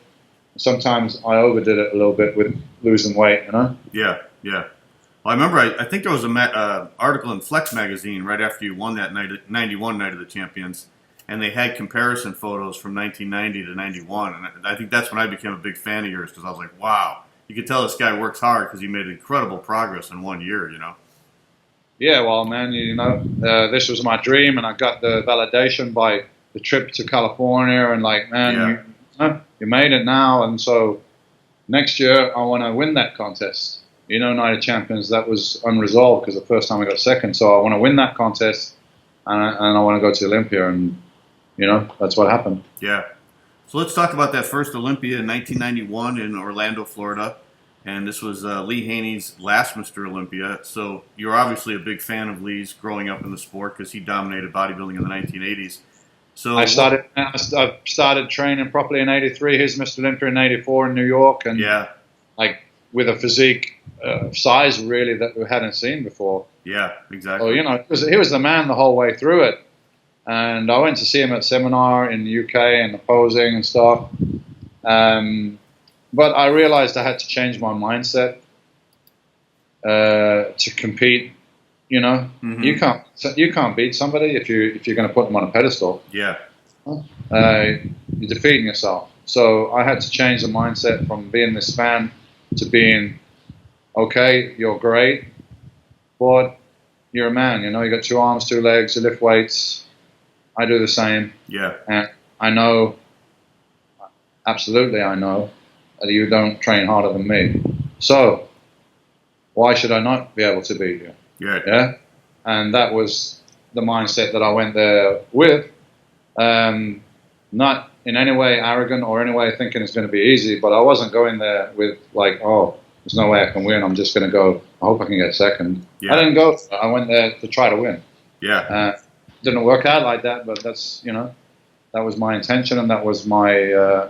sometimes I overdid it a little bit with losing weight, you know? Yeah, yeah. Well, I remember I think there was an article in Flex magazine right after you won that 91 Night of the Champions, and they had comparison photos from 1990 to 91, and I think that's when I became a big fan of yours, because I was like, wow, you could tell this guy works hard because he made incredible progress in 1 year, you know? Yeah, well, man, you know, this was my dream, and I got the validation by the trip to California, and like, man, you made it now, and so next year I want to win that contest. You know, Night of Champions, that was unresolved because the first time I got second, so I want to win that contest, and I want to go to Olympia, and you know, that's what happened. Yeah. So let's talk about that first Olympia in 1991 in Orlando, Florida. And this was Lee Haney's last Mr. Olympia. So you're obviously a big fan of Lee's growing up in the sport because he dominated bodybuilding in the 1980s. So I started training properly in '83. Here's Mr. Olympia in '84 in New York. And like with a physique size really that we hadn't seen before. Yeah, exactly. So, you know, he was the man the whole way through it. And I went to see him at seminar in the UK and the posing and stuff. But I realized I had to change my mindset to compete. You know, you can't beat somebody if you're going to put them on a pedestal. Yeah. You're defeating yourself. So I had to change the mindset from being this fan to being, okay, you're great, but you're a man. You know, you got 2 arms, 2 legs, you lift weights. I do the same. Yeah. And I know, absolutely I know, that you don't train harder than me. So why should I not be able to beat you? Yeah. Yeah. And that was the mindset that I went there with. Not in any way arrogant or any way thinking it's going to be easy, but I wasn't going there with like, oh, there's no way I can win. I'm just going to go, I hope I can get second. Yeah. I didn't go, I went there to try to win. Yeah. Didn't work out like that, but that's, you know, that was my intention and that was my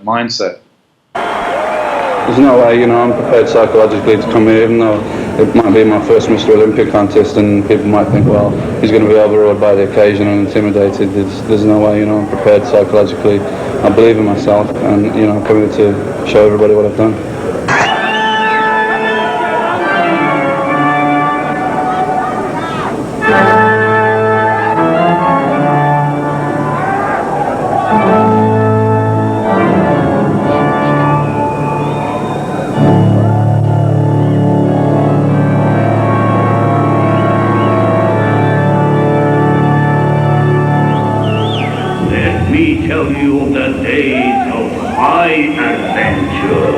mindset. There's no way, you know, I'm prepared psychologically to come here, even though it might be my first Mr. Olympia contest and people might think, well, he's going to be overawed by the occasion and intimidated. There's no way, you know, I'm prepared psychologically. I believe in myself and, you know, I'm coming to show everybody what I've done. Tell you of the days of high adventure.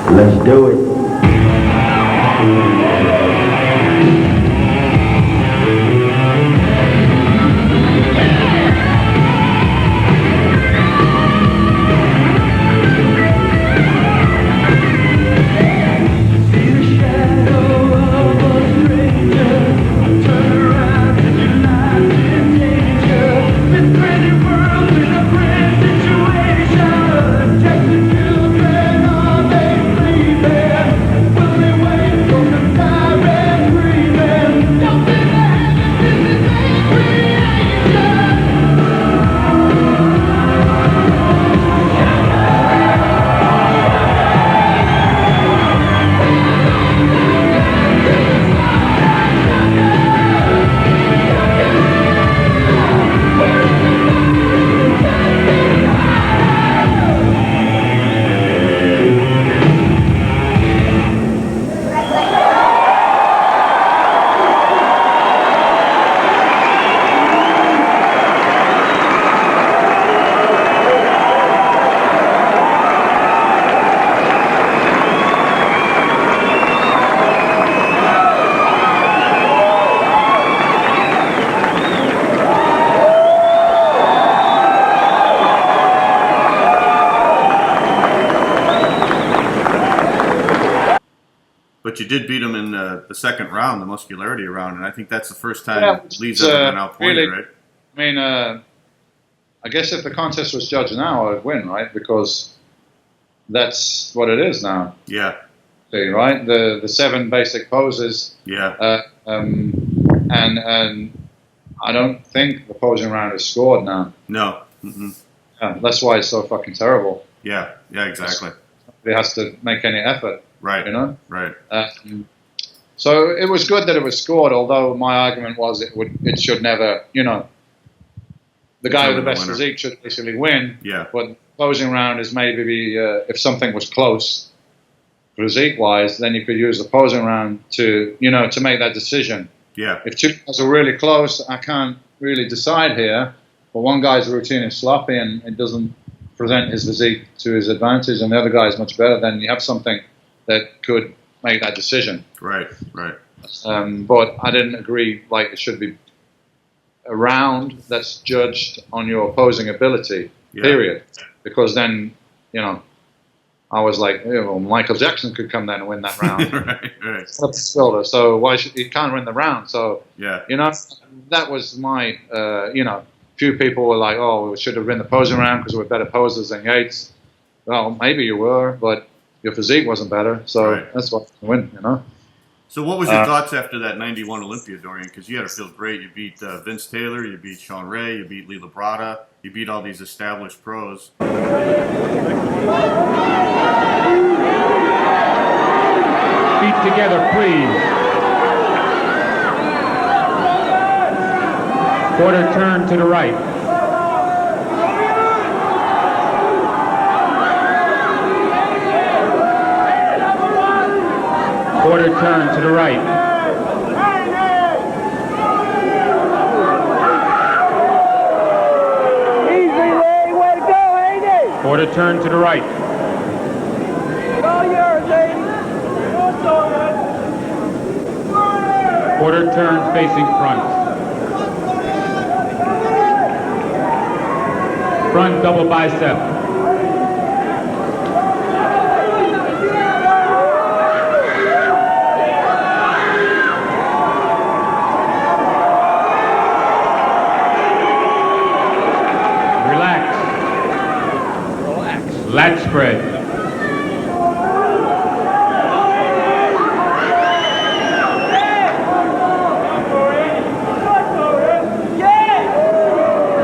Let's do it. Just the children of a free bed. But you did beat him in the second round, the muscularity round, and I think that's the first time Lee's ever been outpointed, really, right? I mean, I guess if the contest was judged now, I'd win, right? Because that's what it is now. Yeah. See, right? The 7 basic poses. Yeah. And I don't think the posing round is scored now. No. Mm-mm. Yeah, that's why it's so fucking terrible. Yeah. Yeah. Exactly. It has to make any effort. Right. You know. Right. So it was good that it was scored. Although my argument was it should never. You know, the guy with the best physique should basically win. Yeah. But the posing round is maybe if something was close, physique-wise, then you could use the posing round to make that decision. Yeah. If two guys are really close, I can't really decide here. But one guy's routine is sloppy and it doesn't present his physique to his advantage, and the other guy is much better. Then you have something that could make that decision. Right. Right. But I didn't agree. Like it should be a round that's judged on your posing ability. Yeah. Period. Because then I was like, well, Michael Jackson could come down and win that round. Right. So why should he can't win the round? So yeah, that was my few people were like, oh, we should have won the posing round because we're better posers than Yates. Well, maybe you were, but your physique wasn't better, so that's why you win. So what was your thoughts after that 91 Olympia, Dorian? Because you had to feel great. You beat Vince Taylor, you beat Sean Ray, you beat Lee Labrada, you beat all these established pros. Feet together, please. Quarter turn to the right. Quarter turn to the right. Quarter turn to the right. Quarter turn facing front. Front double bicep. Lat spread.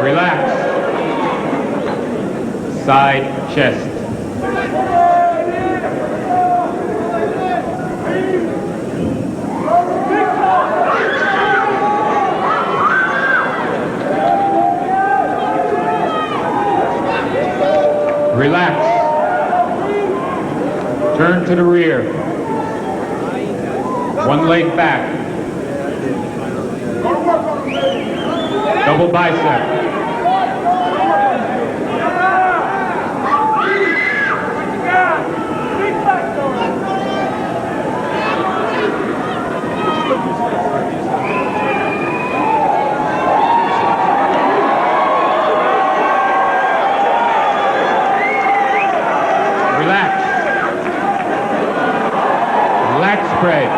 Relax. Side chest. Relax. Turn to the rear. One leg back. Double bicep. Spread.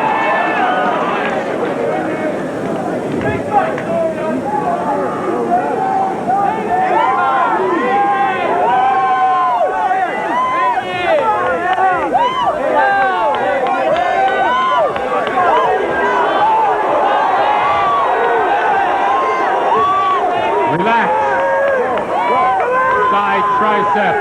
Relax. Side tricep.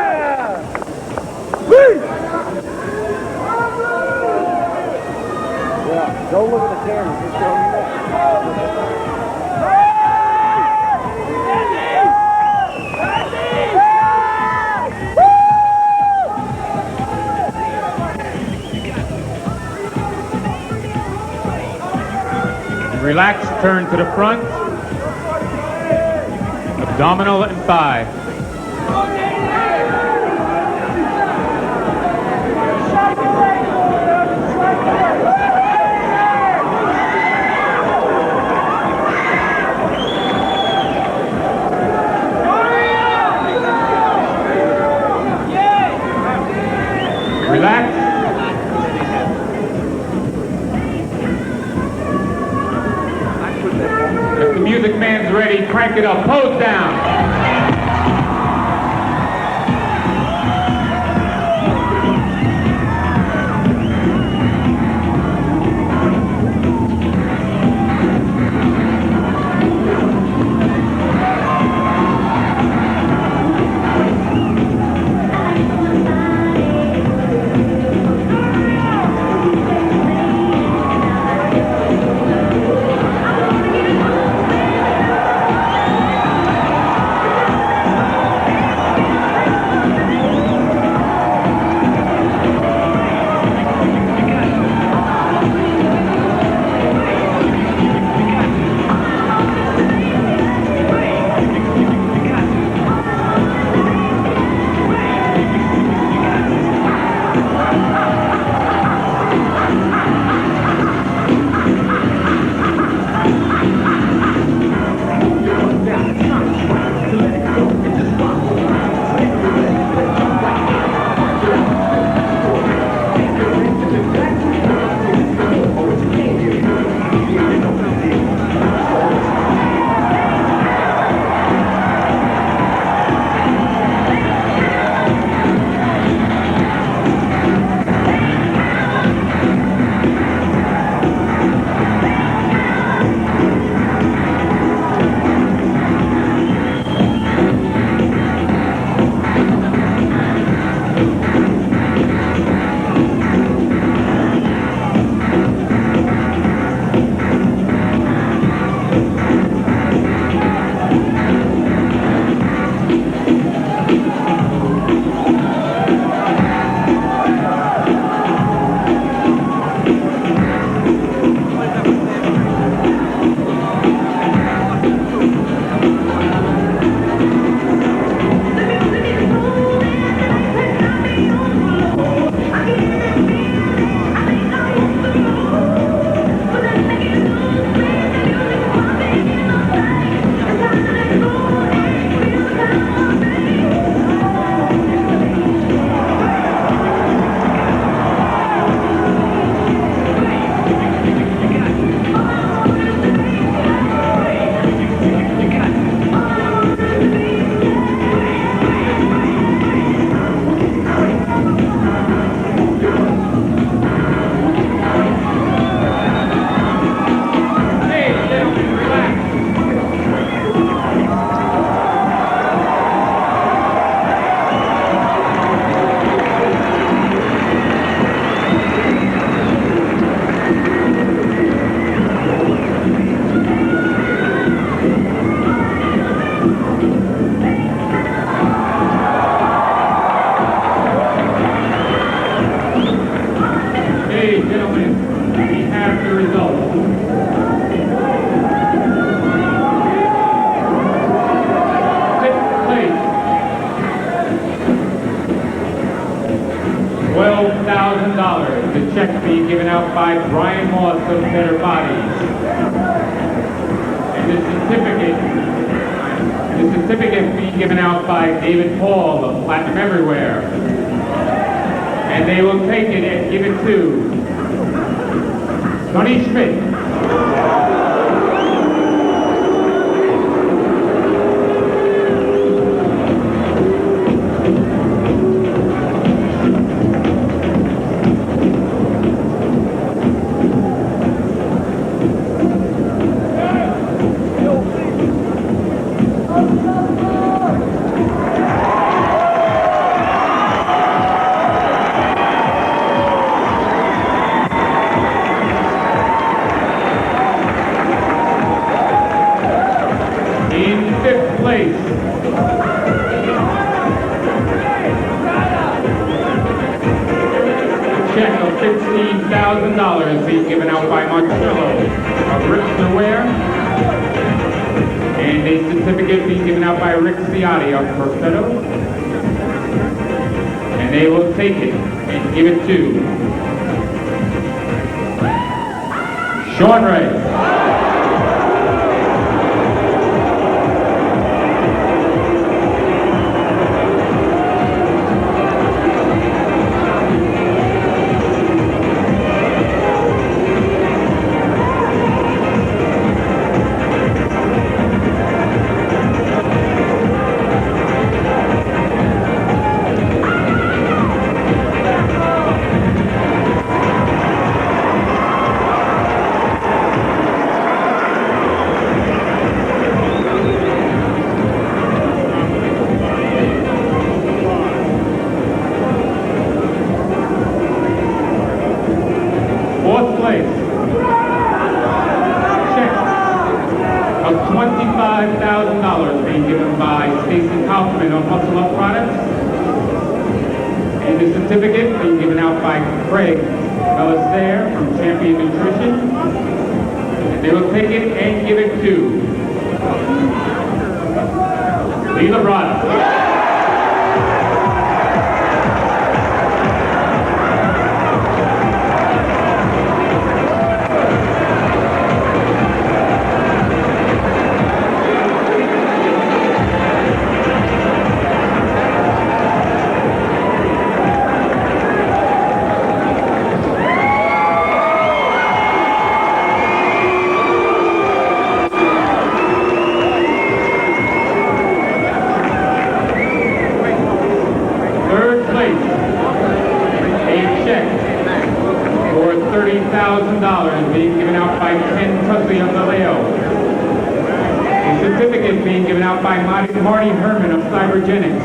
Don't look at the camera, just show me that. Relax, turn to the front. Abdominal and thigh. Relax. it up. Pose down. $12,000. The check being given out by Brian Moss of Better Bodies. And the certificate being given out by David Paul of Platinum Everywhere. And they will take it and give it to Sonny Schmidt. $15,000 being given out by Marcello of Rick's Aware, and a certificate being given out by Rick Ciotti of Perfetto, and they will take it and give it to Sean Ray. line of Muscle Up products. And the certificate being given out by Craig Belissaire from Champion Nutrition. And they will take it and give it to Lee Labrada. $30,000 being given out by Ken Tusley of the Leo. A certificate being given out by Marty Herman of Cybergenics.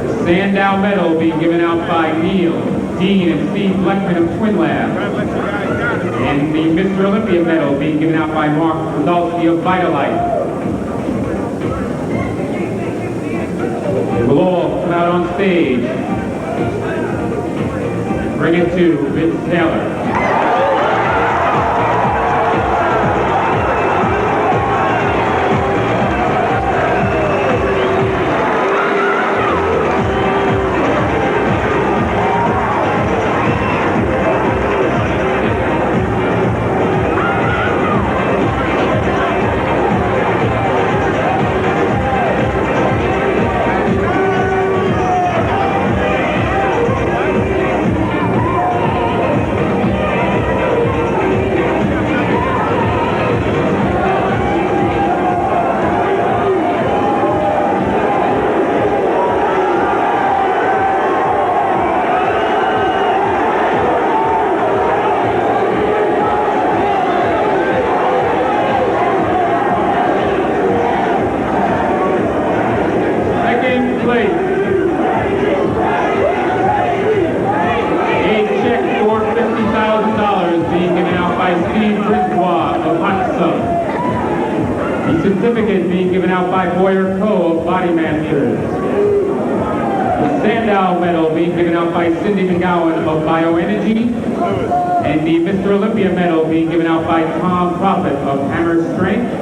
The Sandow Medal being given out by Neil, Dean, and Steve Bleckman of Twin Lab. And the Mr. Olympia Medal being given out by Mark Podolsky of Vitalite. They will all come out on stage. Bring it to Vince Taylor. Certificate being given out by Boyer Coe of Body Masters. The Sandow Medal being given out by Cindy McGowan of Bioenergy. And the Mr. Olympia Medal being given out by Tom Profit of Hammer Strength.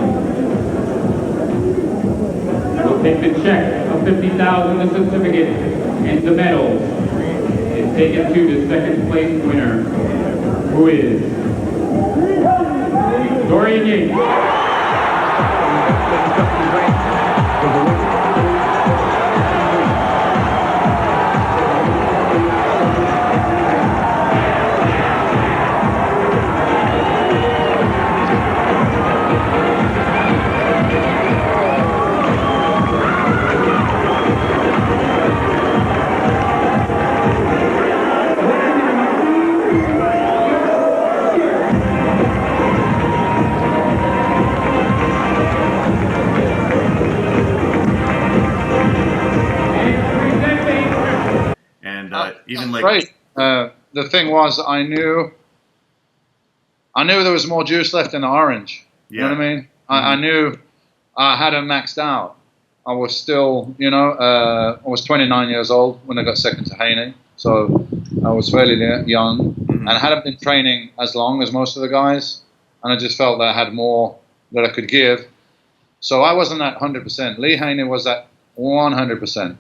We'll take the check of $50,000, the certificate, and the medals, and take it to the second place winner, who is Dorian Yates. Even like great. The thing was, I knew there was more juice left in the orange. You know what I mean? I knew I had it maxed out. I was still, I was 29 years old when I got second to Haney, so I was fairly young, and I hadn't been training as long as most of the guys, and I just felt that I had more that I could give. So I wasn't at 100%. Lee Haney was at 100%.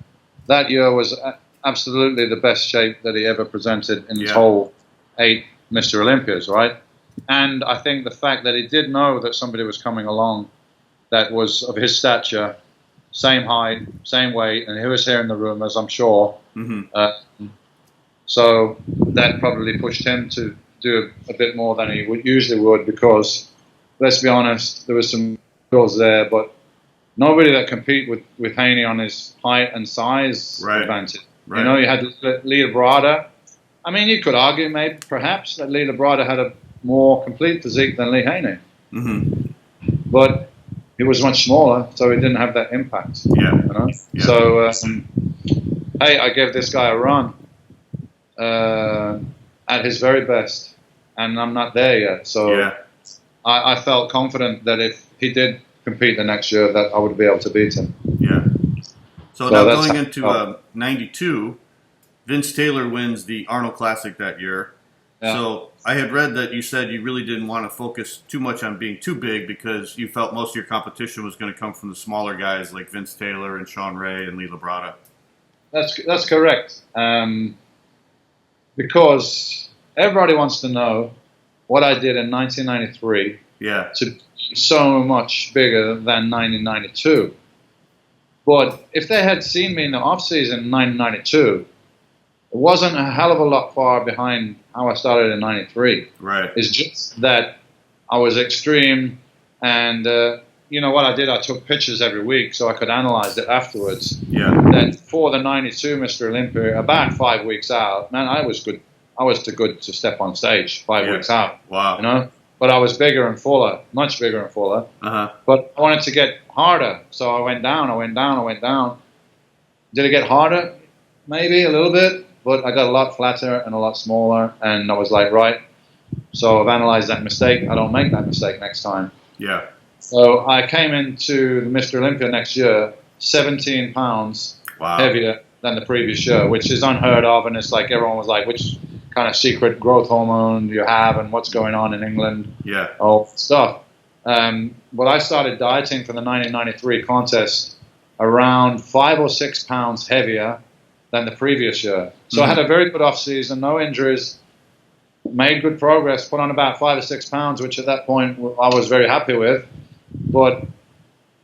That year was absolutely the best shape that he ever presented in his whole 8 Mr. Olympias, right? And I think the fact that he did know that somebody was coming along that was of his stature, same height, same weight, and he was here in the room, as I'm sure. So that probably pushed him to do a bit more than he usually would, because, let's be honest, there was some girls there, but nobody that compete with Haney on his height and size advantage. Right. You had Lee Labrada. I mean, you could argue maybe perhaps that Lee Labrada had a more complete physique than Lee Haney. But he was much smaller, so he didn't have that impact. So, hey, I gave this guy a run at his very best, and I'm not there yet. So I felt confident that if he did compete the next year, that I would be able to beat him. So now going into 92, Vince Taylor wins the Arnold Classic that year. Yeah. So I had read that you said you really didn't want to focus too much on being too big because you felt most of your competition was going to come from the smaller guys like Vince Taylor and Sean Ray and Lee Labrada. That's correct. Because everybody wants to know what I did in 1993 to be so much bigger than 1992. But if they had seen me in the off-season in 1992, it wasn't a hell of a lot far behind how I started in 93. Right. It's just that I was extreme, and you know what I did? I took pictures every week so I could analyze it afterwards. Yeah. Then for the 92 Mr. Olympia, about 5 weeks out, man, I was good. I was too good to step on stage 5 weeks out. Wow. You know? But I was bigger and fuller, much bigger and fuller. Uh-huh. But I wanted to get harder, so I went down, I went down, I went down. Did it get harder? Maybe a little bit, but I got a lot flatter and a lot smaller, and I was like, right, so I've analyzed that mistake. I don't make that mistake next time. Yeah. So I came into the Mr. Olympia next year 17 pounds heavier than the previous year, which is unheard of, and it's like everyone was like, which kind of secret growth hormone do you have and what's going on in England? Yeah. All stuff. But I started dieting for the 1993 contest around 5 or 6 pounds heavier than the previous year. So I had a very good off season, no injuries, made good progress, put on about 5 or 6 pounds, which at that point I was very happy with. But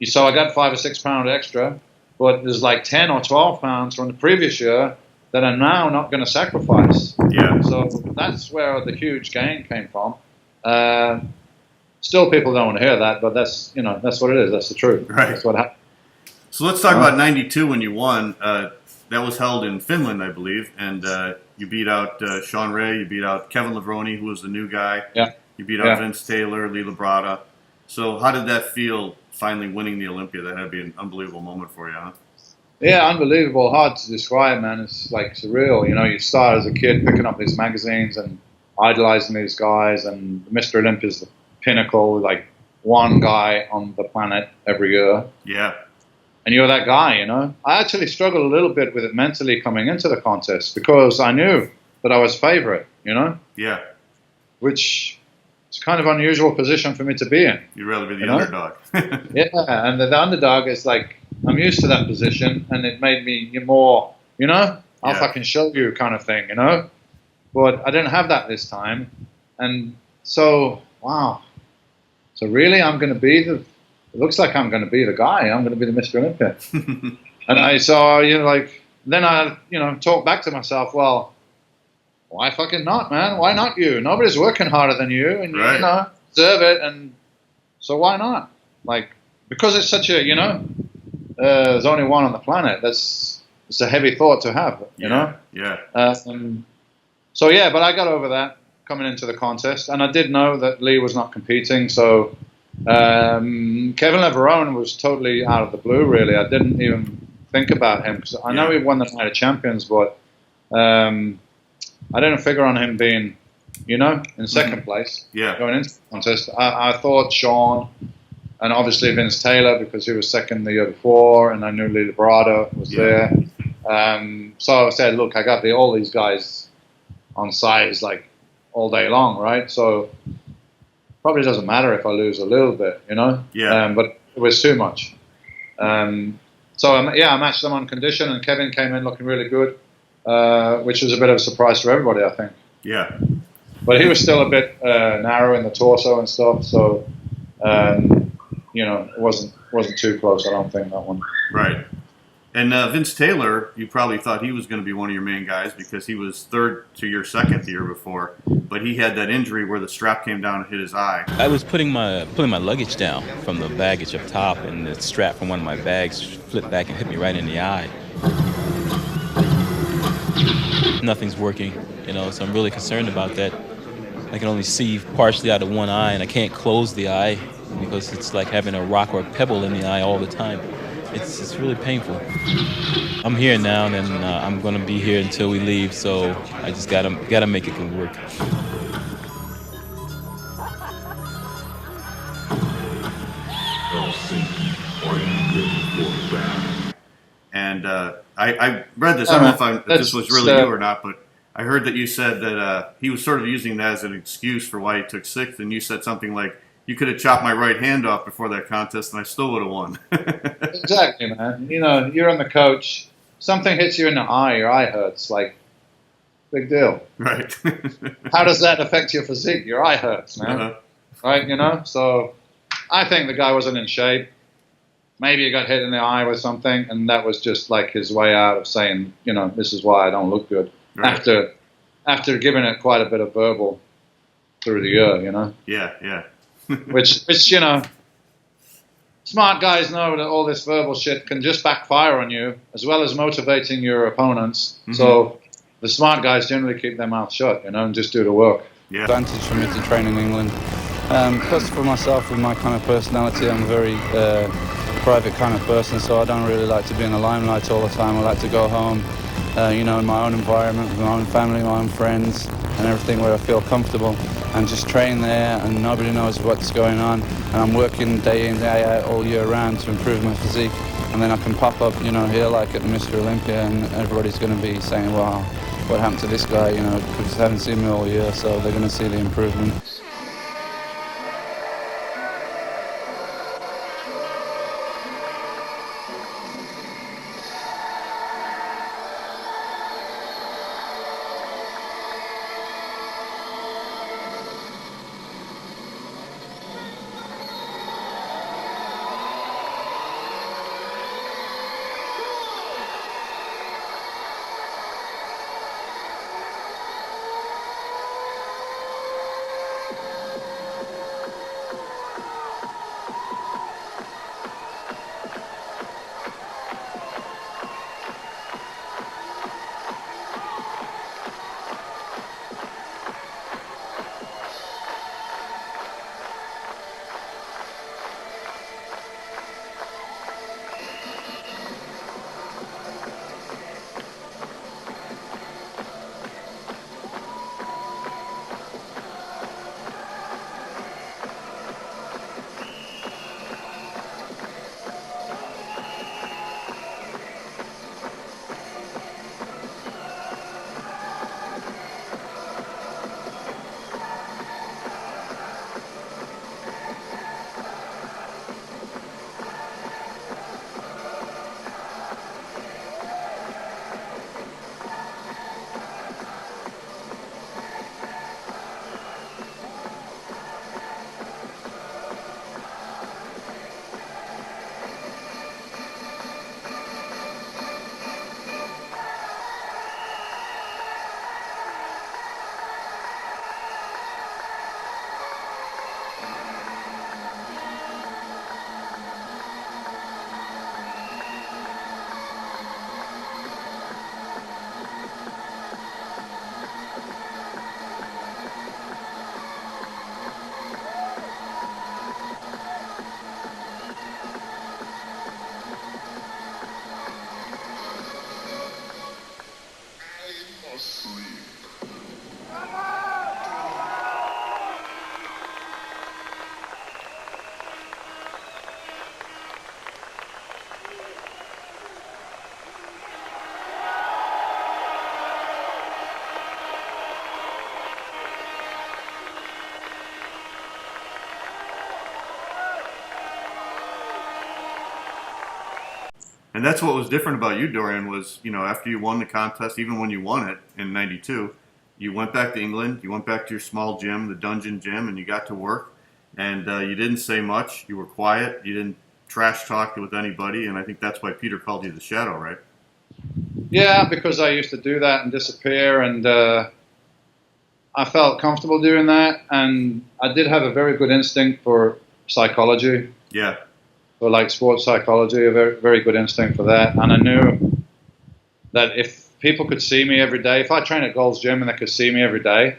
so I got 5 or 6 pounds extra, but there's like 10 or 12 pounds from the previous year that I'm now not going to sacrifice. Yeah. So that's where the huge gain came from. Still, people don't want to hear that, but that's that's what it is. That's the truth. Right. That's what happened. So let's talk about 92 when you won. That was held in Finland, I believe, and you beat out Sean Ray. You beat out Kevin Levrone, who was the new guy. Yeah. You beat out Vince Taylor, Lee Labrada. So how did that feel, finally winning the Olympia? That had to be an unbelievable moment for you, huh? Yeah, unbelievable. Hard to describe, man. It's like surreal. You know, you start as a kid picking up these magazines and idolizing these guys, and Mr. Olympia is the pinnacle, like one guy on the planet every year. Yeah. And you're that guy, you know. I actually struggled a little bit with it mentally coming into the contest because I knew that I was favorite, you know. Yeah. Which is kind of unusual position for me to be in. You'd rather be the underdog. Yeah, and the underdog is like, I'm used to that position, and it made me more, you know, I'll fucking show you kind of thing, you know. But I didn't have that this time, and so, wow. So really, I'm going to be the, it looks like I'm going to be the guy. I'm going to be the Mr. Olympia. And I saw, you know, like, then I, you know, talked back to myself, well, why fucking not, man? Why not you? Nobody's working harder than you, and you know, deserve it, and so why not? Like, because it's such a, you know, there's only one on the planet. It's a heavy thought to have, you know? Yeah. So, yeah, but I got over that coming into the contest. And I did know that Lee was not competing. So Kevin Levrone was totally out of the blue, really. I didn't even think about him. Because I know he won the Night of Champions, but I didn't figure on him being, you know, in second place going into the contest. I thought Sean... And obviously Vince Taylor, because he was second the year before, and I knew Lee Labrada was there. So I said, look, I got all these guys on size like all day long, right? So probably doesn't matter if I lose a little bit, you know? Yeah. But it was too much. So I matched them on condition, and Kevin came in looking really good, which was a bit of a surprise for everybody, I think. Yeah. But he was still a bit narrow in the torso and stuff, so... you know, it wasn't too close, I don't think, that one. Right. And Vince Taylor, you probably thought he was going to be one of your main guys because he was third to your second the year before, but he had that injury where the strap came down and hit his eye. I was putting my luggage down from the baggage up top, and the strap from one of my bags flipped back and hit me right in the eye. Nothing's working, you know, so I'm really concerned about that. I can only see partially out of one eye, and I can't close the eye because it's like having a rock or a pebble in the eye all the time. It's really painful. I'm here now, and I'm going to be here until we leave, so I just gotta make it work. And And I read this. I don't know if this was really you or not, but I heard that you said that he was sort of using that as an excuse for why he took sixth, and you said something like, "You could have chopped my right hand off before that contest, and I still would have won." Exactly, man. You know, you're on the coach. Something hits you in the eye, your eye hurts. Like, big deal. Right. How does that affect your physique? Your eye hurts, man. Uh-huh. Right, you know? So I think the guy wasn't in shape. Maybe he got hit in the eye with something, and that was just like his way out of saying, you know, this is why I don't look good. Right. After giving it quite a bit of verbal through the year, you know? Yeah. which, you know, smart guys know that all this verbal shit can just backfire on you, as well as motivating your opponents. Mm-hmm. So the smart guys generally keep their mouth shut, you know, and just do the work. Yeah. Advantage for me to train in England. Plus for myself, with my kind of personality, I'm a very private kind of person, so I don't really like to be in the limelight all the time. I like to go home, you know, in my own environment, with my own family, my own friends, and everything where I feel comfortable, and just train there, and nobody knows what's going on. And I'm working day in, day out all year round to improve my physique, and then I can pop up, you know, here like at Mr. Olympia, and everybody's going to be saying, wow, what happened to this guy, you know, because they haven't seen me all year, so they're going to see the improvement. And that's what was different about you, Dorian, was, you know, after you won the contest, even when you won it in '92, you went back to England, you went back to your small gym, the Dungeon Gym, and you got to work. And you didn't say much. You were quiet. You didn't trash talk with anybody. And I think that's why Peter called you the Shadow, right? Yeah, because I used to do that and disappear, and I felt comfortable doing that. And I did have a very good instinct for psychology. Yeah. For like sports psychology, a very, very good instinct for that. And I knew that if people could see me every day, if I trained at Gold's Gym and they could see me every day,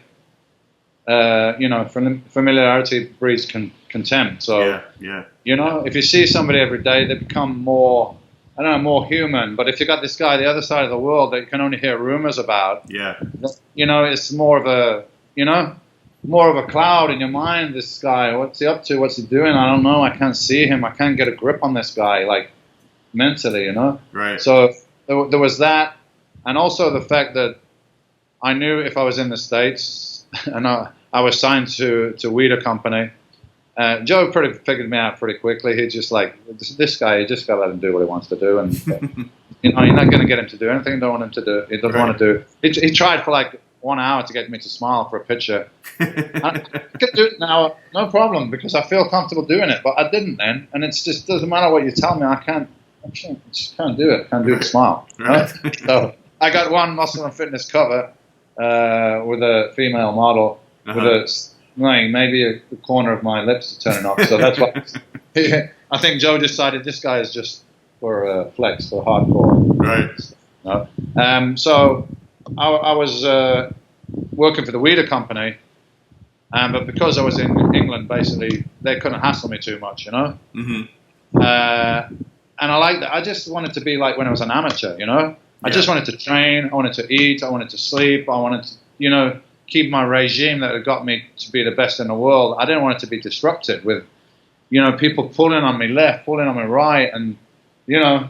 you know, familiarity breeds contempt. So, yeah. You know, if you see somebody every day, they become more, I don't know, more human. But if you got this guy the other side of the world that you can only hear rumors about, you know, it's more of a, you know, more of a cloud in your mind, this guy. What's he up to? What's he doing? I don't know. I can't see him. I can't get a grip on this guy, like, mentally, you know? Right. So there was that, and also the fact that I knew if I was in the States and I was signed to Weeder Company, Joe pretty figured me out pretty quickly. He just like, this guy, you just got to let him do what he wants to do. And, you're not going to get him to do anything you don't want him to do. He doesn't want to do. He tried for like 1 hour to get me to smile for a picture. I could do it now, no problem, because I feel comfortable doing it, but I didn't then. And it just doesn't matter what you tell me. I just can't do it. I can't do the smile. Right? So I got one Muscle and Fitness cover with a female model with maybe a corner of my lips turning up. So that's why I think Joe decided this guy is just for flex, for hardcore. Right. So I was working for the Weeder Company, but because I was in England, basically, they couldn't hassle me too much, you know? Mm-hmm. And I liked that. I just wanted to be like when I was an amateur, you know? I just wanted to train, I wanted to eat, I wanted to sleep, I wanted to, you know, keep my regime that had got me to be the best in the world. I didn't want it to be disrupted with, you know, people pulling on me left, pulling on me right, and, you know,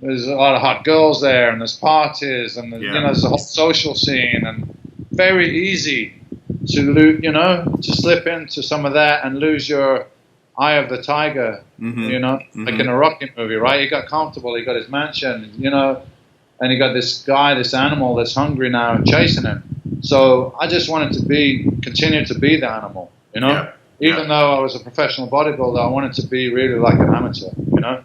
there's a lot of hot girls there, and there's parties, and you know, there's a whole social scene, and very easy to you know, to slip into some of that and lose your eye of the tiger, you know, like in a Rocky movie, right? He got comfortable, he got his mansion, you know, and he got this guy, this animal that's hungry now chasing him. So I just wanted to continue to be the animal, you know. Even though I was a professional bodybuilder, I wanted to be really like an amateur, you know.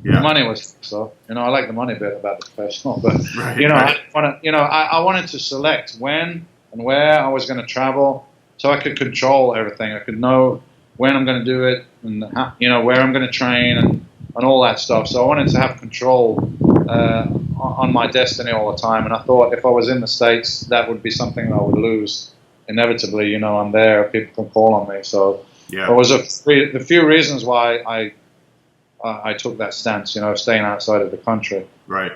The money was so, you know, I like the money bit about the professional, but you know, I wanted to select when and where I was going to travel, so I could control everything. I could know when I'm going to do it, and how, you know, where I'm going to train and all that stuff. So I wanted to have control on my destiny all the time. And I thought if I was in the States, that would be something I would lose inevitably. You know, I'm there, people can call on me. So it was the few reasons why I took that stance, you know, staying outside of the country. Right.